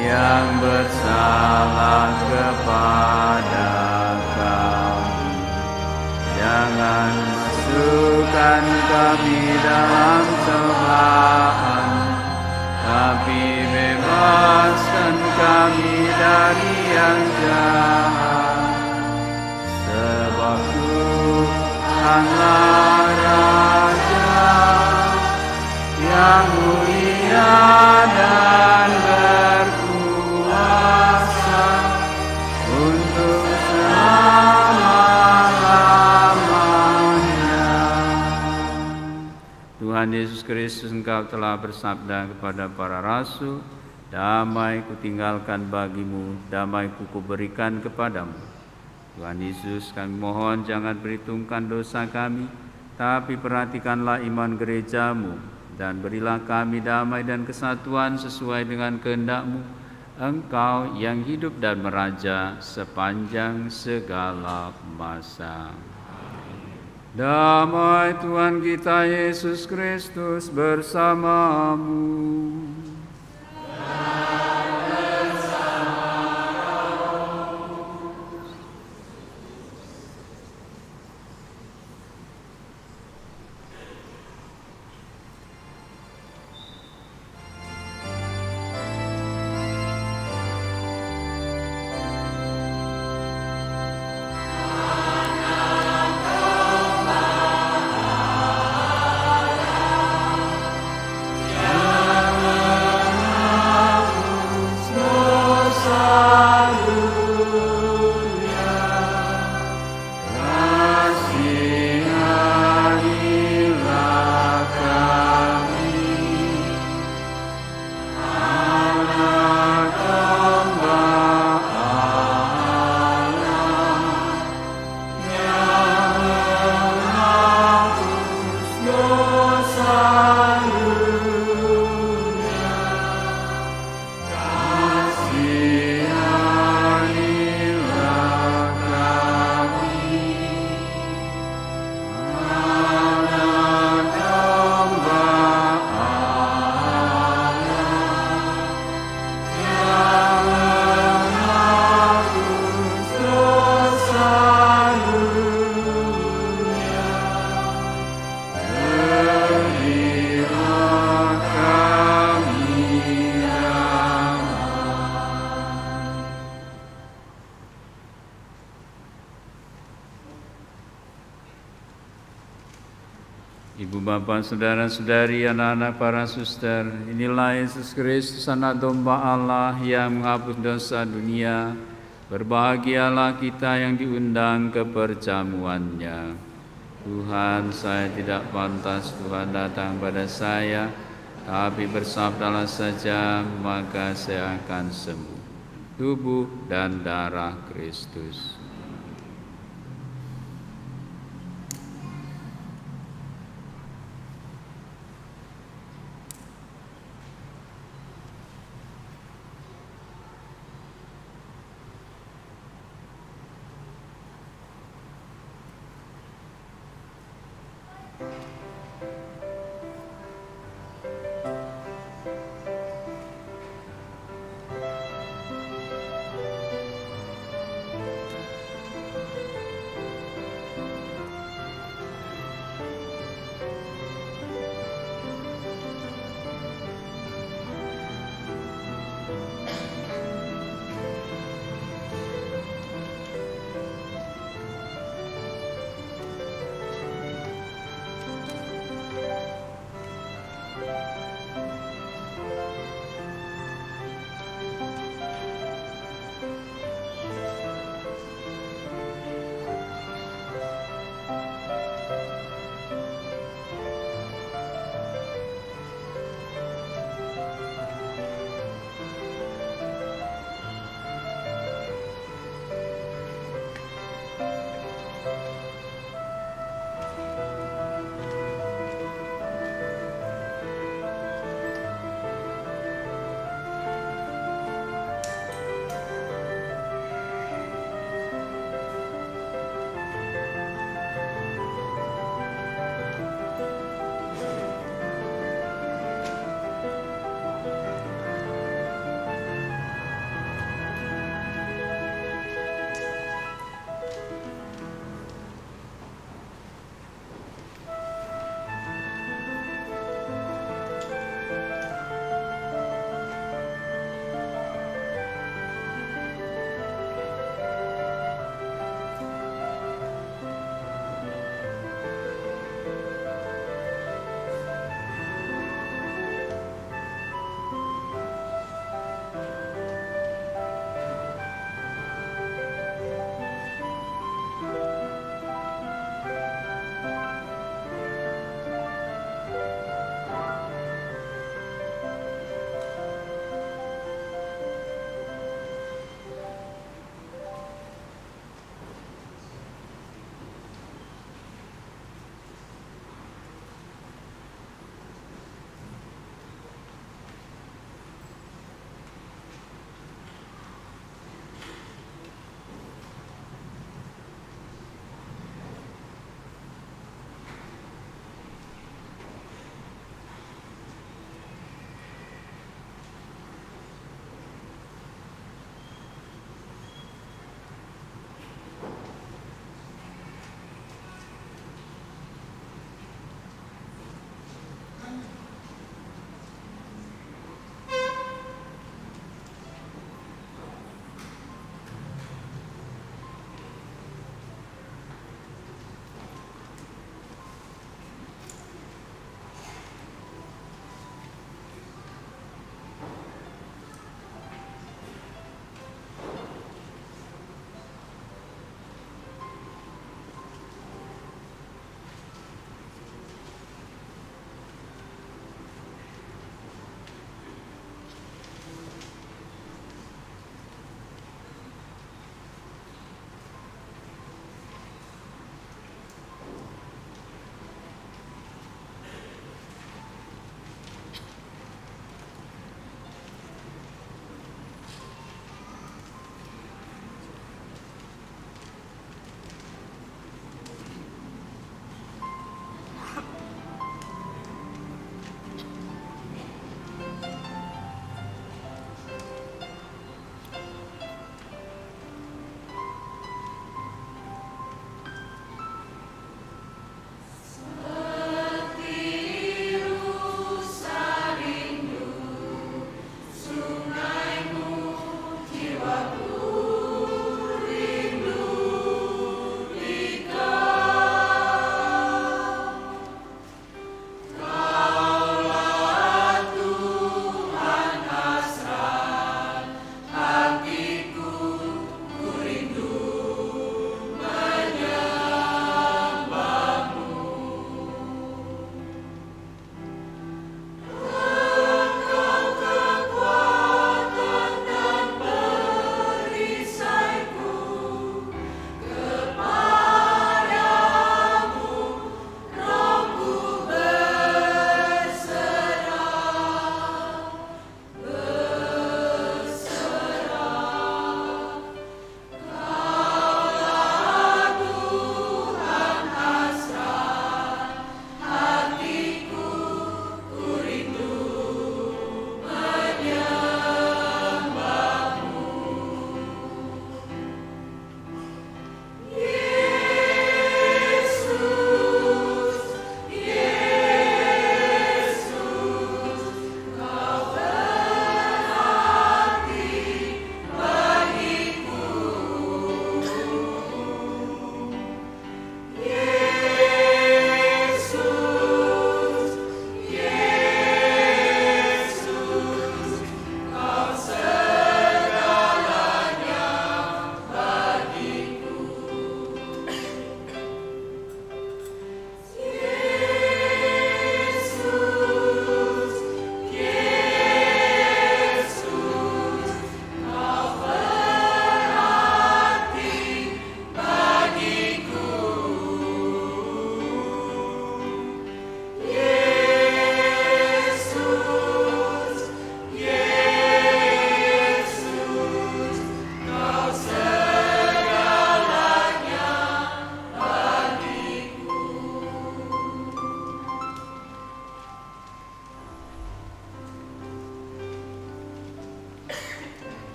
Speaker 2: yang bersalah kepada kami. Jangan masukkan kami dalam cobaan, tapi bebaskan kami dari yang jahat. Sebab Tuhanlah Raja yang mulia dan berkuasa untuk selama-lamanya. Tuhan Yesus Kristus, Engkau telah bersabda kepada para rasul, damai kutinggalkan bagimu, damai kuberikan kepadamu. Tuhan Yesus, kami mohon jangan perhitungkan dosa kami, tapi perhatikanlah iman gerejamu, dan berilah kami damai dan kesatuan sesuai dengan kehendak-Mu, Engkau yang hidup dan meraja sepanjang segala masa. Damai Tuhan kita Yesus Kristus bersamamu. Ibu bapak, saudara-saudari, anak-anak para suster, inilah Yesus Kristus, anak domba Allah yang menghapus dosa dunia. Berbahagialah kita yang diundang ke perjamuannya. Tuhan, saya tidak pantas Tuhan datang pada saya, tapi bersabdalah saja, maka saya akan sembuh. Tubuh dan darah Kristus.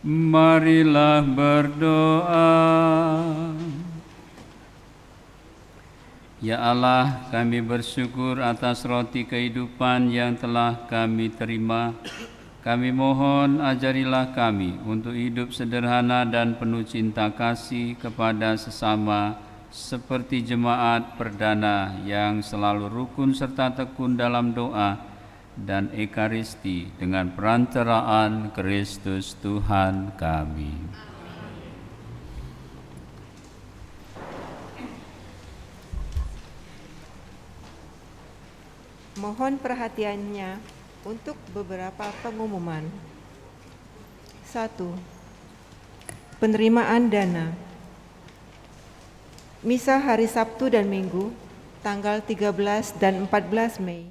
Speaker 2: Marilah berdoa. Ya Allah, kami bersyukur atas roti kehidupan yang telah kami terima. Kami mohon ajarilah kami untuk hidup sederhana dan penuh cinta kasih kepada sesama, seperti jemaat perdana yang selalu rukun serta tekun dalam doa dan ekaristi dengan perantaraan Kristus Tuhan kami.
Speaker 1: Mohon perhatiannya untuk beberapa pengumuman. 1. Penerimaan dana. Misa hari Sabtu dan Minggu, tanggal 13 dan 14 Mei.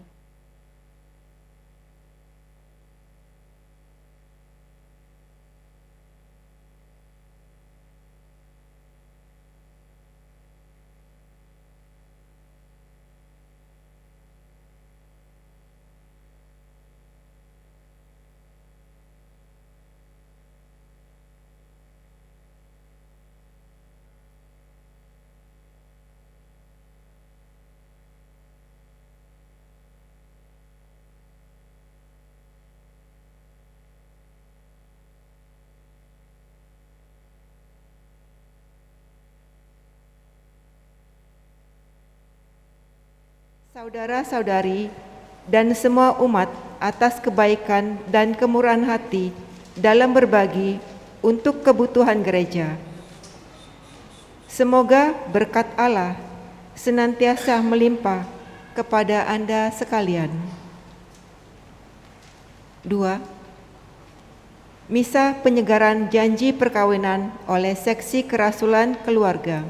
Speaker 1: Saudara-saudari dan semua umat atas kebaikan dan kemurahan hati dalam berbagi untuk kebutuhan gereja. Semoga berkat Allah senantiasa melimpah kepada Anda sekalian. 2. Misa penyegaran janji perkawinan oleh Seksi Kerasulan Keluarga.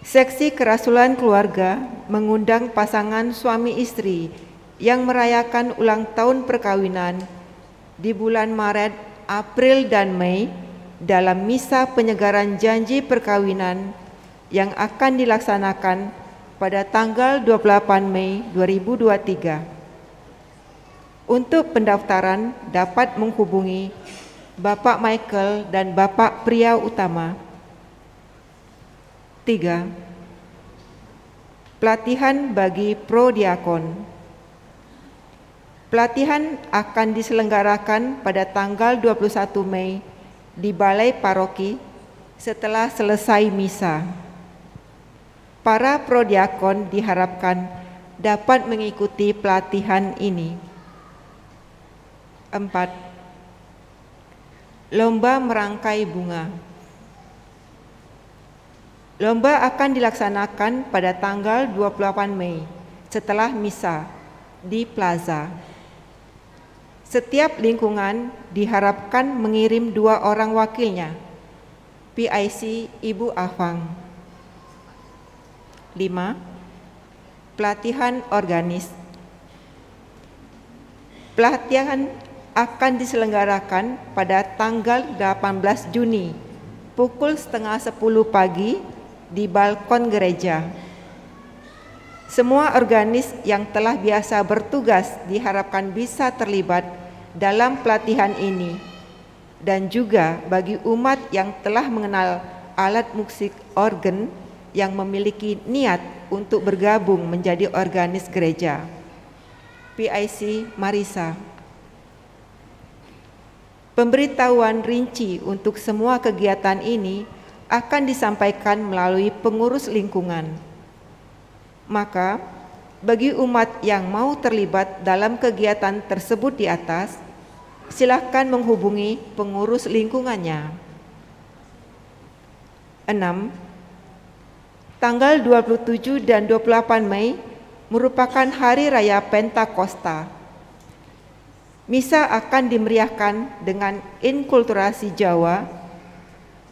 Speaker 1: Seksi Kerasulan Keluarga mengundang pasangan suami istri yang merayakan ulang tahun perkawinan di bulan Maret, April, dan Mei dalam misa penyegaran janji perkawinan yang akan dilaksanakan pada tanggal 28 Mei 2023. Untuk pendaftaran dapat menghubungi Bapak Michael dan Bapak Pria Utama. 3. Pelatihan bagi prodiakon. Pelatihan akan diselenggarakan pada tanggal 21 Mei di Balai Paroki setelah selesai misa. Para prodiakon diharapkan dapat mengikuti pelatihan ini. 4. Lomba merangkai bunga. Lomba akan dilaksanakan pada tanggal 28 Mei setelah misa di Plaza. Setiap lingkungan diharapkan mengirim 2 orang wakilnya, PIC Ibu Afang. 5. Pelatihan organis. Pelatihan akan diselenggarakan pada tanggal 18 Juni pukul 9:30 pagi di balkon gereja. Semua organis yang telah biasa bertugas diharapkan bisa terlibat dalam pelatihan ini, dan juga bagi umat yang telah mengenal alat musik organ yang memiliki niat untuk bergabung menjadi organis gereja. PIC Marisa. Pemberitahuan rinci untuk semua kegiatan ini akan disampaikan melalui pengurus lingkungan. Maka, bagi umat yang mau terlibat dalam kegiatan tersebut di atas, silakan menghubungi pengurus lingkungannya. 6. Tanggal 27 dan 28 Mei merupakan Hari Raya Pentakosta. Misa akan dimeriahkan dengan inkulturasi Jawa.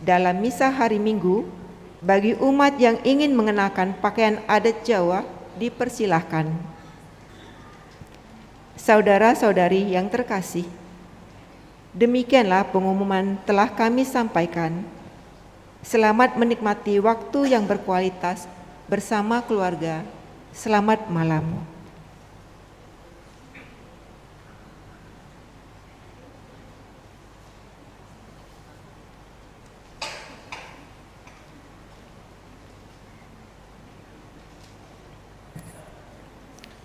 Speaker 1: Dalam misa hari Minggu, bagi umat yang ingin mengenakan pakaian adat Jawa dipersilahkan. Saudara-saudari yang terkasih, demikianlah pengumuman telah kami sampaikan. Selamat menikmati waktu yang berkualitas bersama keluarga. Selamat malam.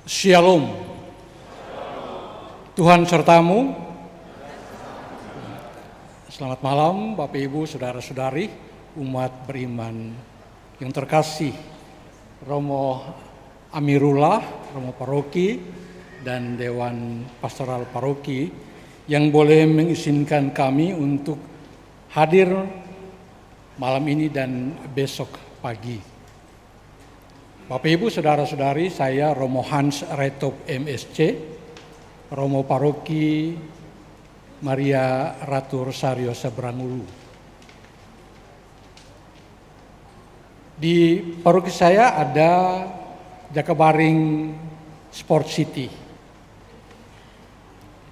Speaker 7: Shalom. Tuhan sertamu. Selamat malam Bapak Ibu, Saudara-saudari, umat beriman yang terkasih. Romo Amirullah, Romo Paroki, dan Dewan Pastoral Paroki yang boleh mengizinkan kami untuk hadir malam ini dan besok pagi. Bapak Ibu, Saudara-saudari, saya Romo Hans Retop MSC, Romo Paroki Maria Ratu Rosario Seberangulu. Di paroki saya ada Jakabaring Sport City.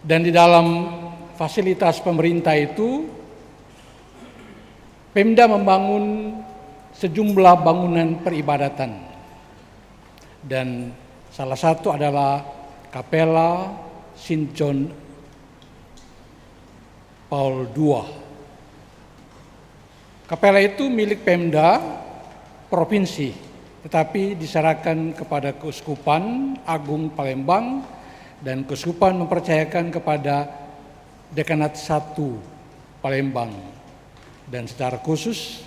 Speaker 7: Dan di dalam fasilitas pemerintah itu, Pemda membangun sejumlah bangunan peribadatan. Dan salah satu adalah Kapela St. John Paul II. Kapela itu milik Pemda Provinsi, tetapi diserahkan kepada Keuskupan Agung Palembang, dan Keuskupan mempercayakan kepada Dekanat 1 Palembang, dan secara khusus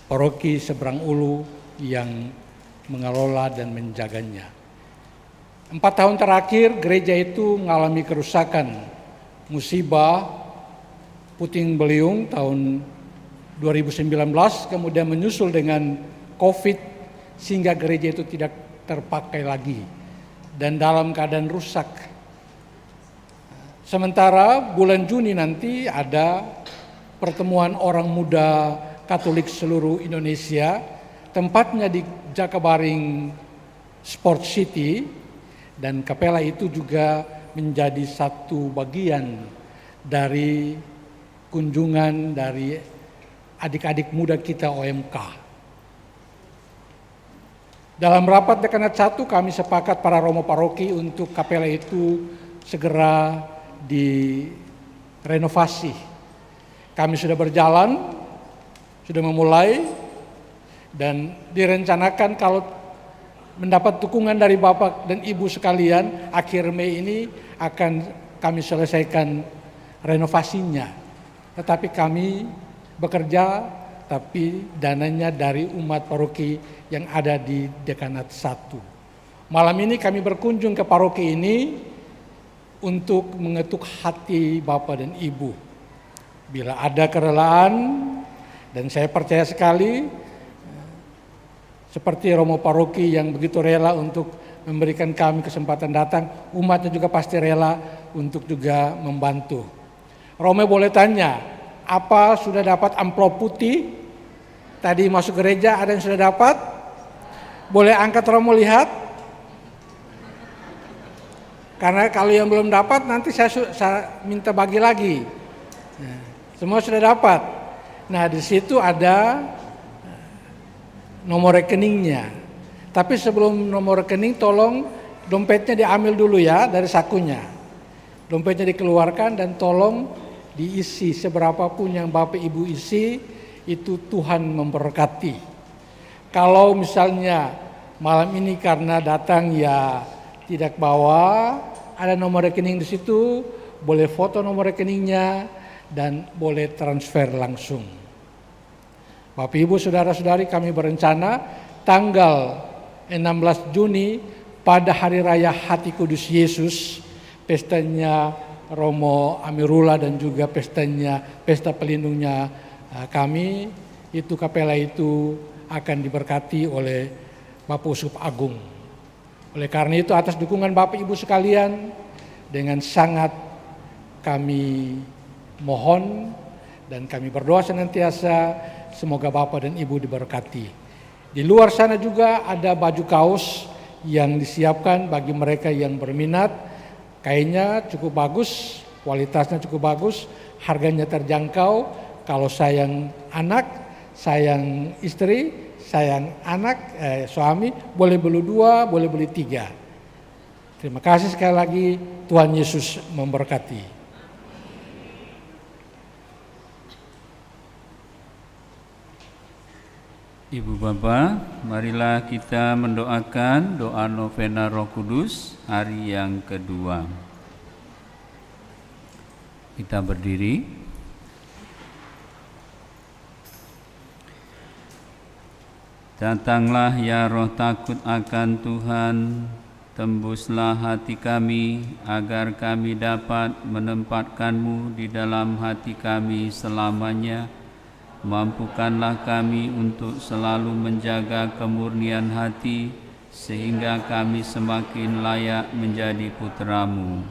Speaker 7: Paroki Seberang Ulu yang mengelola dan menjaganya. 4 tahun terakhir gereja itu mengalami kerusakan, musibah puting beliung tahun 2019, kemudian menyusul dengan COVID sehingga gereja itu tidak terpakai lagi dan dalam keadaan rusak. Sementara bulan Juni nanti ada pertemuan orang muda Katolik seluruh Indonesia, tempatnya di Jakabaring Sport City, dan kapela itu juga menjadi satu bagian dari kunjungan dari adik-adik muda kita OMK. Dalam rapat Dekanat 1 kami sepakat para Romo Paroki untuk kapela itu segera direnovasi. Kami sudah berjalan, sudah memulai, dan direncanakan kalau mendapat dukungan dari Bapak dan Ibu sekalian, akhir Mei ini akan kami selesaikan renovasinya. Tetapi kami bekerja, tapi dananya dari umat paroki yang ada di Dekanat 1. Malam ini kami berkunjung ke paroki ini untuk mengetuk hati Bapak dan Ibu. Bila ada kerelaan, dan saya percaya sekali, seperti Romo Paroki yang begitu rela untuk memberikan kami kesempatan datang, umatnya juga pasti rela untuk juga membantu. Romo boleh tanya, apa sudah dapat amplop putih? Tadi masuk gereja ada yang sudah dapat? Boleh angkat Romo lihat? Karena kalau yang belum dapat nanti saya minta bagi lagi. Nah, semua sudah dapat. Nah, di situ ada nomor rekeningnya. Tapi sebelum nomor rekening tolong dompetnya diambil dulu ya dari sakunya. Dompetnya dikeluarkan dan tolong diisi seberapapun yang Bapak Ibu isi, itu Tuhan memberkati. Kalau misalnya malam ini karena datang ya tidak bawa, ada nomor rekening di situ, boleh foto nomor rekeningnya dan boleh transfer langsung. Bapak Ibu Saudara-saudari, kami berencana tanggal 16 Juni pada Hari Raya Hati Kudus Yesus, pestanya Romo Amirullah dan juga pesta pelindungnya kami, itu kapela itu akan diberkati oleh Bapak Uskup Agung. Oleh karena itu atas dukungan Bapak Ibu sekalian, dengan sangat kami mohon dan kami berdoa senantiasa semoga Bapak dan Ibu diberkati. Di luar sana juga ada baju kaos yang disiapkan bagi mereka yang berminat. Kainnya cukup bagus, kualitasnya cukup bagus, harganya terjangkau. Kalau sayang anak, sayang istri, sayang anak, suami, boleh beli 2, boleh beli 3. Terima kasih sekali lagi, Tuhan Yesus memberkati.
Speaker 2: Ibu Bapa, marilah kita mendoakan doa novena Roh Kudus hari yang kedua. Kita berdiri. Datanglah ya roh takut akan Tuhan, tembuslah hati kami agar kami dapat menempatkan-Mu di dalam hati kami selamanya. Mampukanlah kami untuk selalu menjaga kemurnian hati, sehingga kami semakin layak menjadi putra-Mu.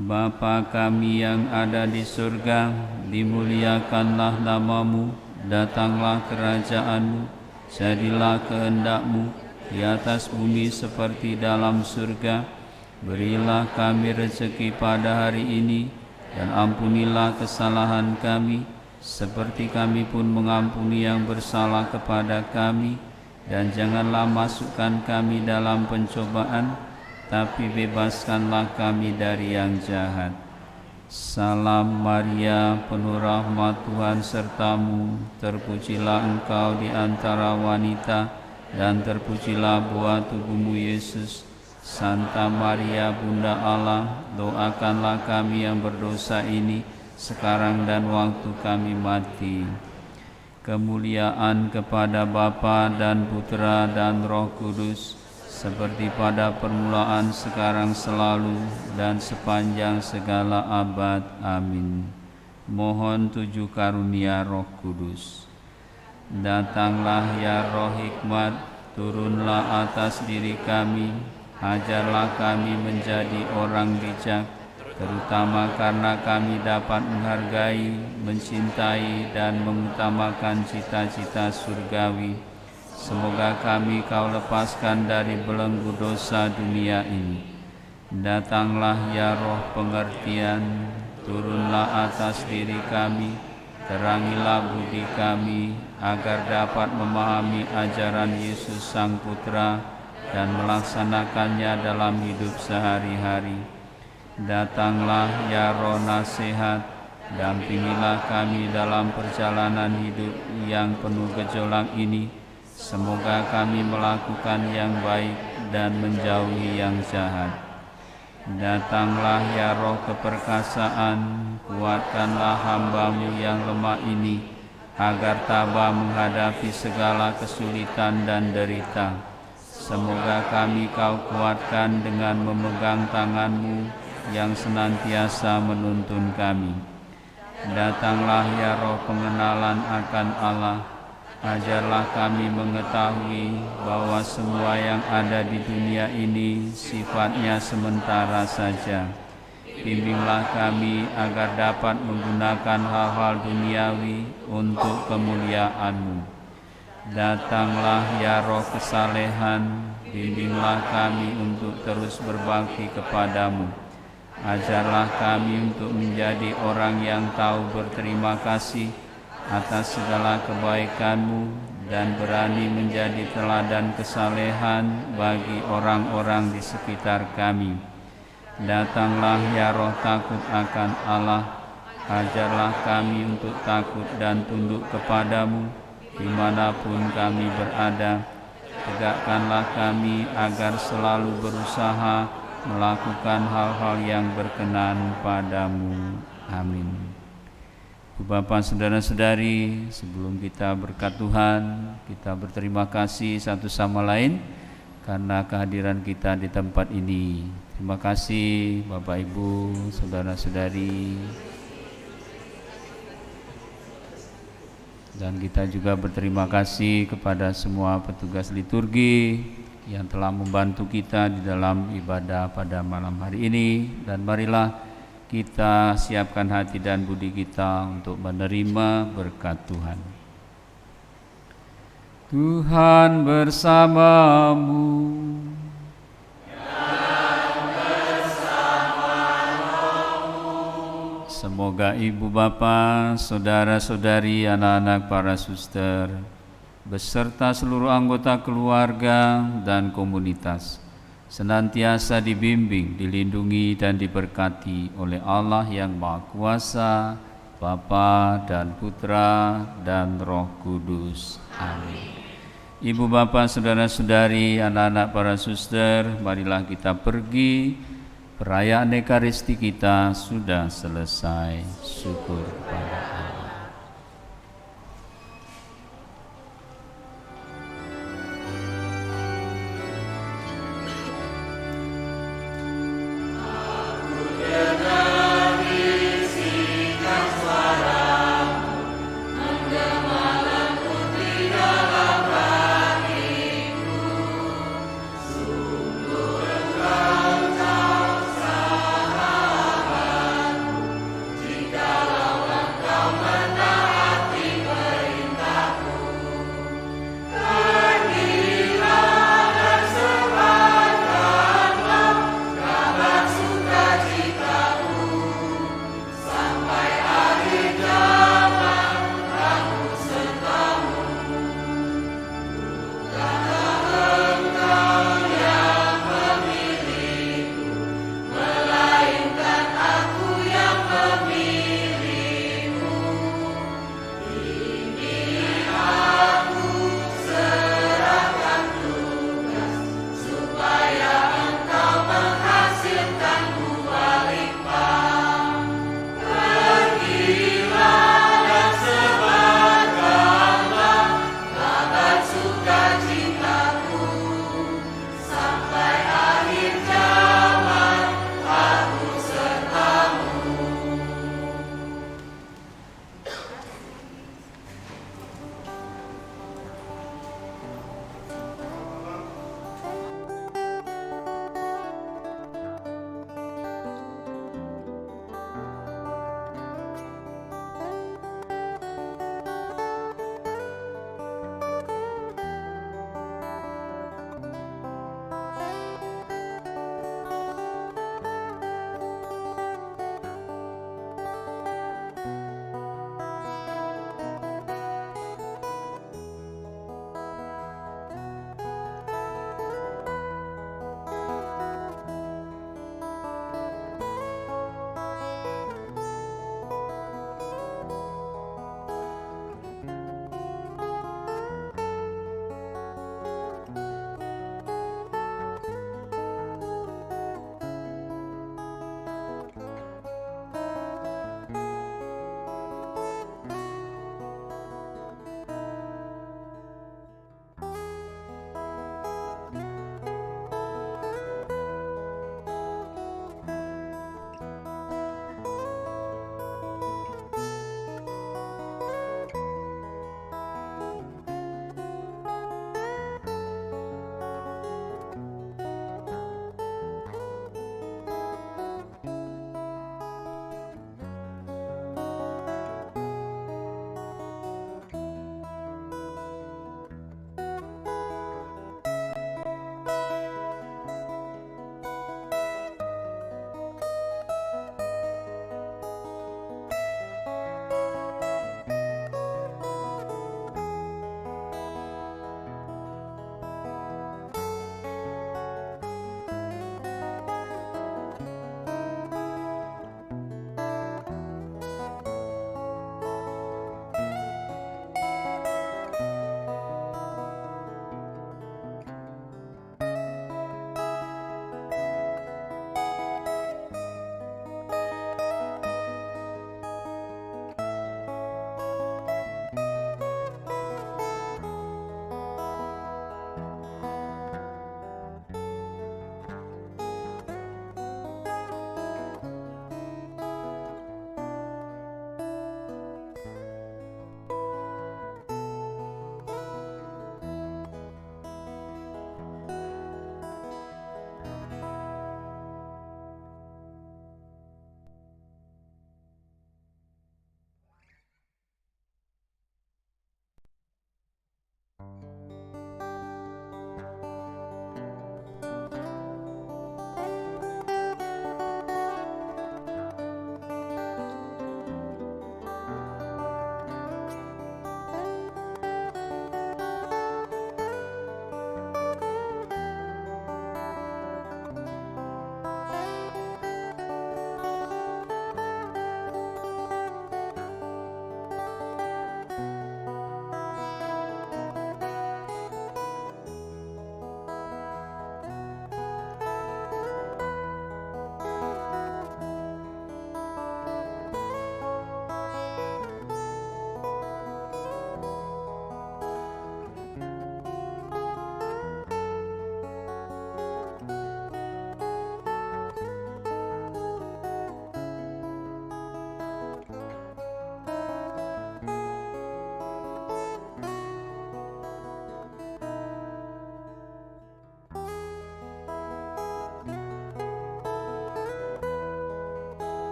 Speaker 2: Bapa kami yang ada di surga, dimuliakanlah nama-Mu, datanglah kerajaan-Mu, jadilah kehendak-Mu di atas bumi seperti dalam surga. Berilah kami rezeki pada hari ini, dan ampunilah kesalahan kami, seperti kami pun mengampuni yang bersalah kepada kami, dan janganlah masukkan kami dalam pencobaan, tapi bebaskanlah kami dari yang jahat. Salam Maria, penuh rahmat, Tuhan serta-Mu, terpujilah Engkau di antara wanita, dan terpujilah buah tubuh-Mu Yesus. Santa Maria, Bunda Allah, doakanlah kami yang berdosa ini, sekarang dan waktu kami mati. Kemuliaan kepada Bapa dan Putra dan Roh Kudus, seperti pada permulaan, sekarang, selalu, dan sepanjang segala abad. Amin. Mohon 7 karunia Roh Kudus. Datanglah ya Roh Hikmat, turunlah atas diri kami, ajarlah kami menjadi orang bijak, terutama karena kami dapat menghargai, mencintai, dan mengutamakan cita-cita surgawi. Semoga kami Kau lepaskan dari belenggu dosa dunia ini. Datanglah ya Roh pengertian, turunlah atas diri kami, terangilah budi kami, agar dapat memahami ajaran Yesus Sang Putra dan melaksanakannya dalam hidup sehari-hari. Datanglah ya Roh nasihat, dampingilah kami dalam perjalanan hidup yang penuh gejolak ini. Semoga kami melakukan yang baik dan menjauhi yang jahat. Datanglah ya Roh keperkasaan, kuatkanlah hamba-Mu yang lemah ini, agar tabah menghadapi segala kesulitan dan derita. Semoga kami Kau kuatkan dengan memegang tangan-Mu yang senantiasa menuntun kami. Datanglah ya Roh pengenalan akan Allah, ajarlah kami mengetahui bahwa semua yang ada di dunia ini sifatnya sementara saja. Bimbinglah kami agar dapat menggunakan hal-hal duniawi untuk kemuliaan-Mu. Datanglah ya Roh kesalehan, bimbinglah kami untuk terus berbakti kepada-Mu. Ajarlah kami untuk menjadi orang yang tahu berterima kasih atas segala kebaikan-Mu, dan berani menjadi teladan kesalehan bagi orang-orang di sekitar kami. Datanglah ya Roh takut akan Allah, ajarlah kami untuk takut dan tunduk kepada-Mu dimanapun kami berada. Tegakkanlah kami agar selalu berusaha melakukan hal-hal yang berkenan pada-Mu. Amin. Bapak, saudara-saudari, sebelum kita berkat Tuhan, kita berterima kasih satu sama lain karena kehadiran kita di tempat ini. Terima kasih Bapak, Ibu, saudara-saudari. Dan kita juga berterima kasih kepada semua petugas liturgi yang telah membantu kita di dalam ibadah pada malam hari ini. Dan marilah kita siapkan hati dan budi kita untuk menerima berkat Tuhan. Tuhan bersamamu. Semoga ibu bapa, saudara-saudari, anak-anak para suster, beserta seluruh anggota keluarga dan komunitas senantiasa dibimbing, dilindungi, dan diberkati oleh Allah yang Maha Kuasa, Bapa dan Putra dan Roh Kudus. Amin. Ibu bapak, saudara-saudari, anak-anak para suster, marilah kita pergi. Perayaan Ekaristi kita sudah selesai. Syukur kepada Allah.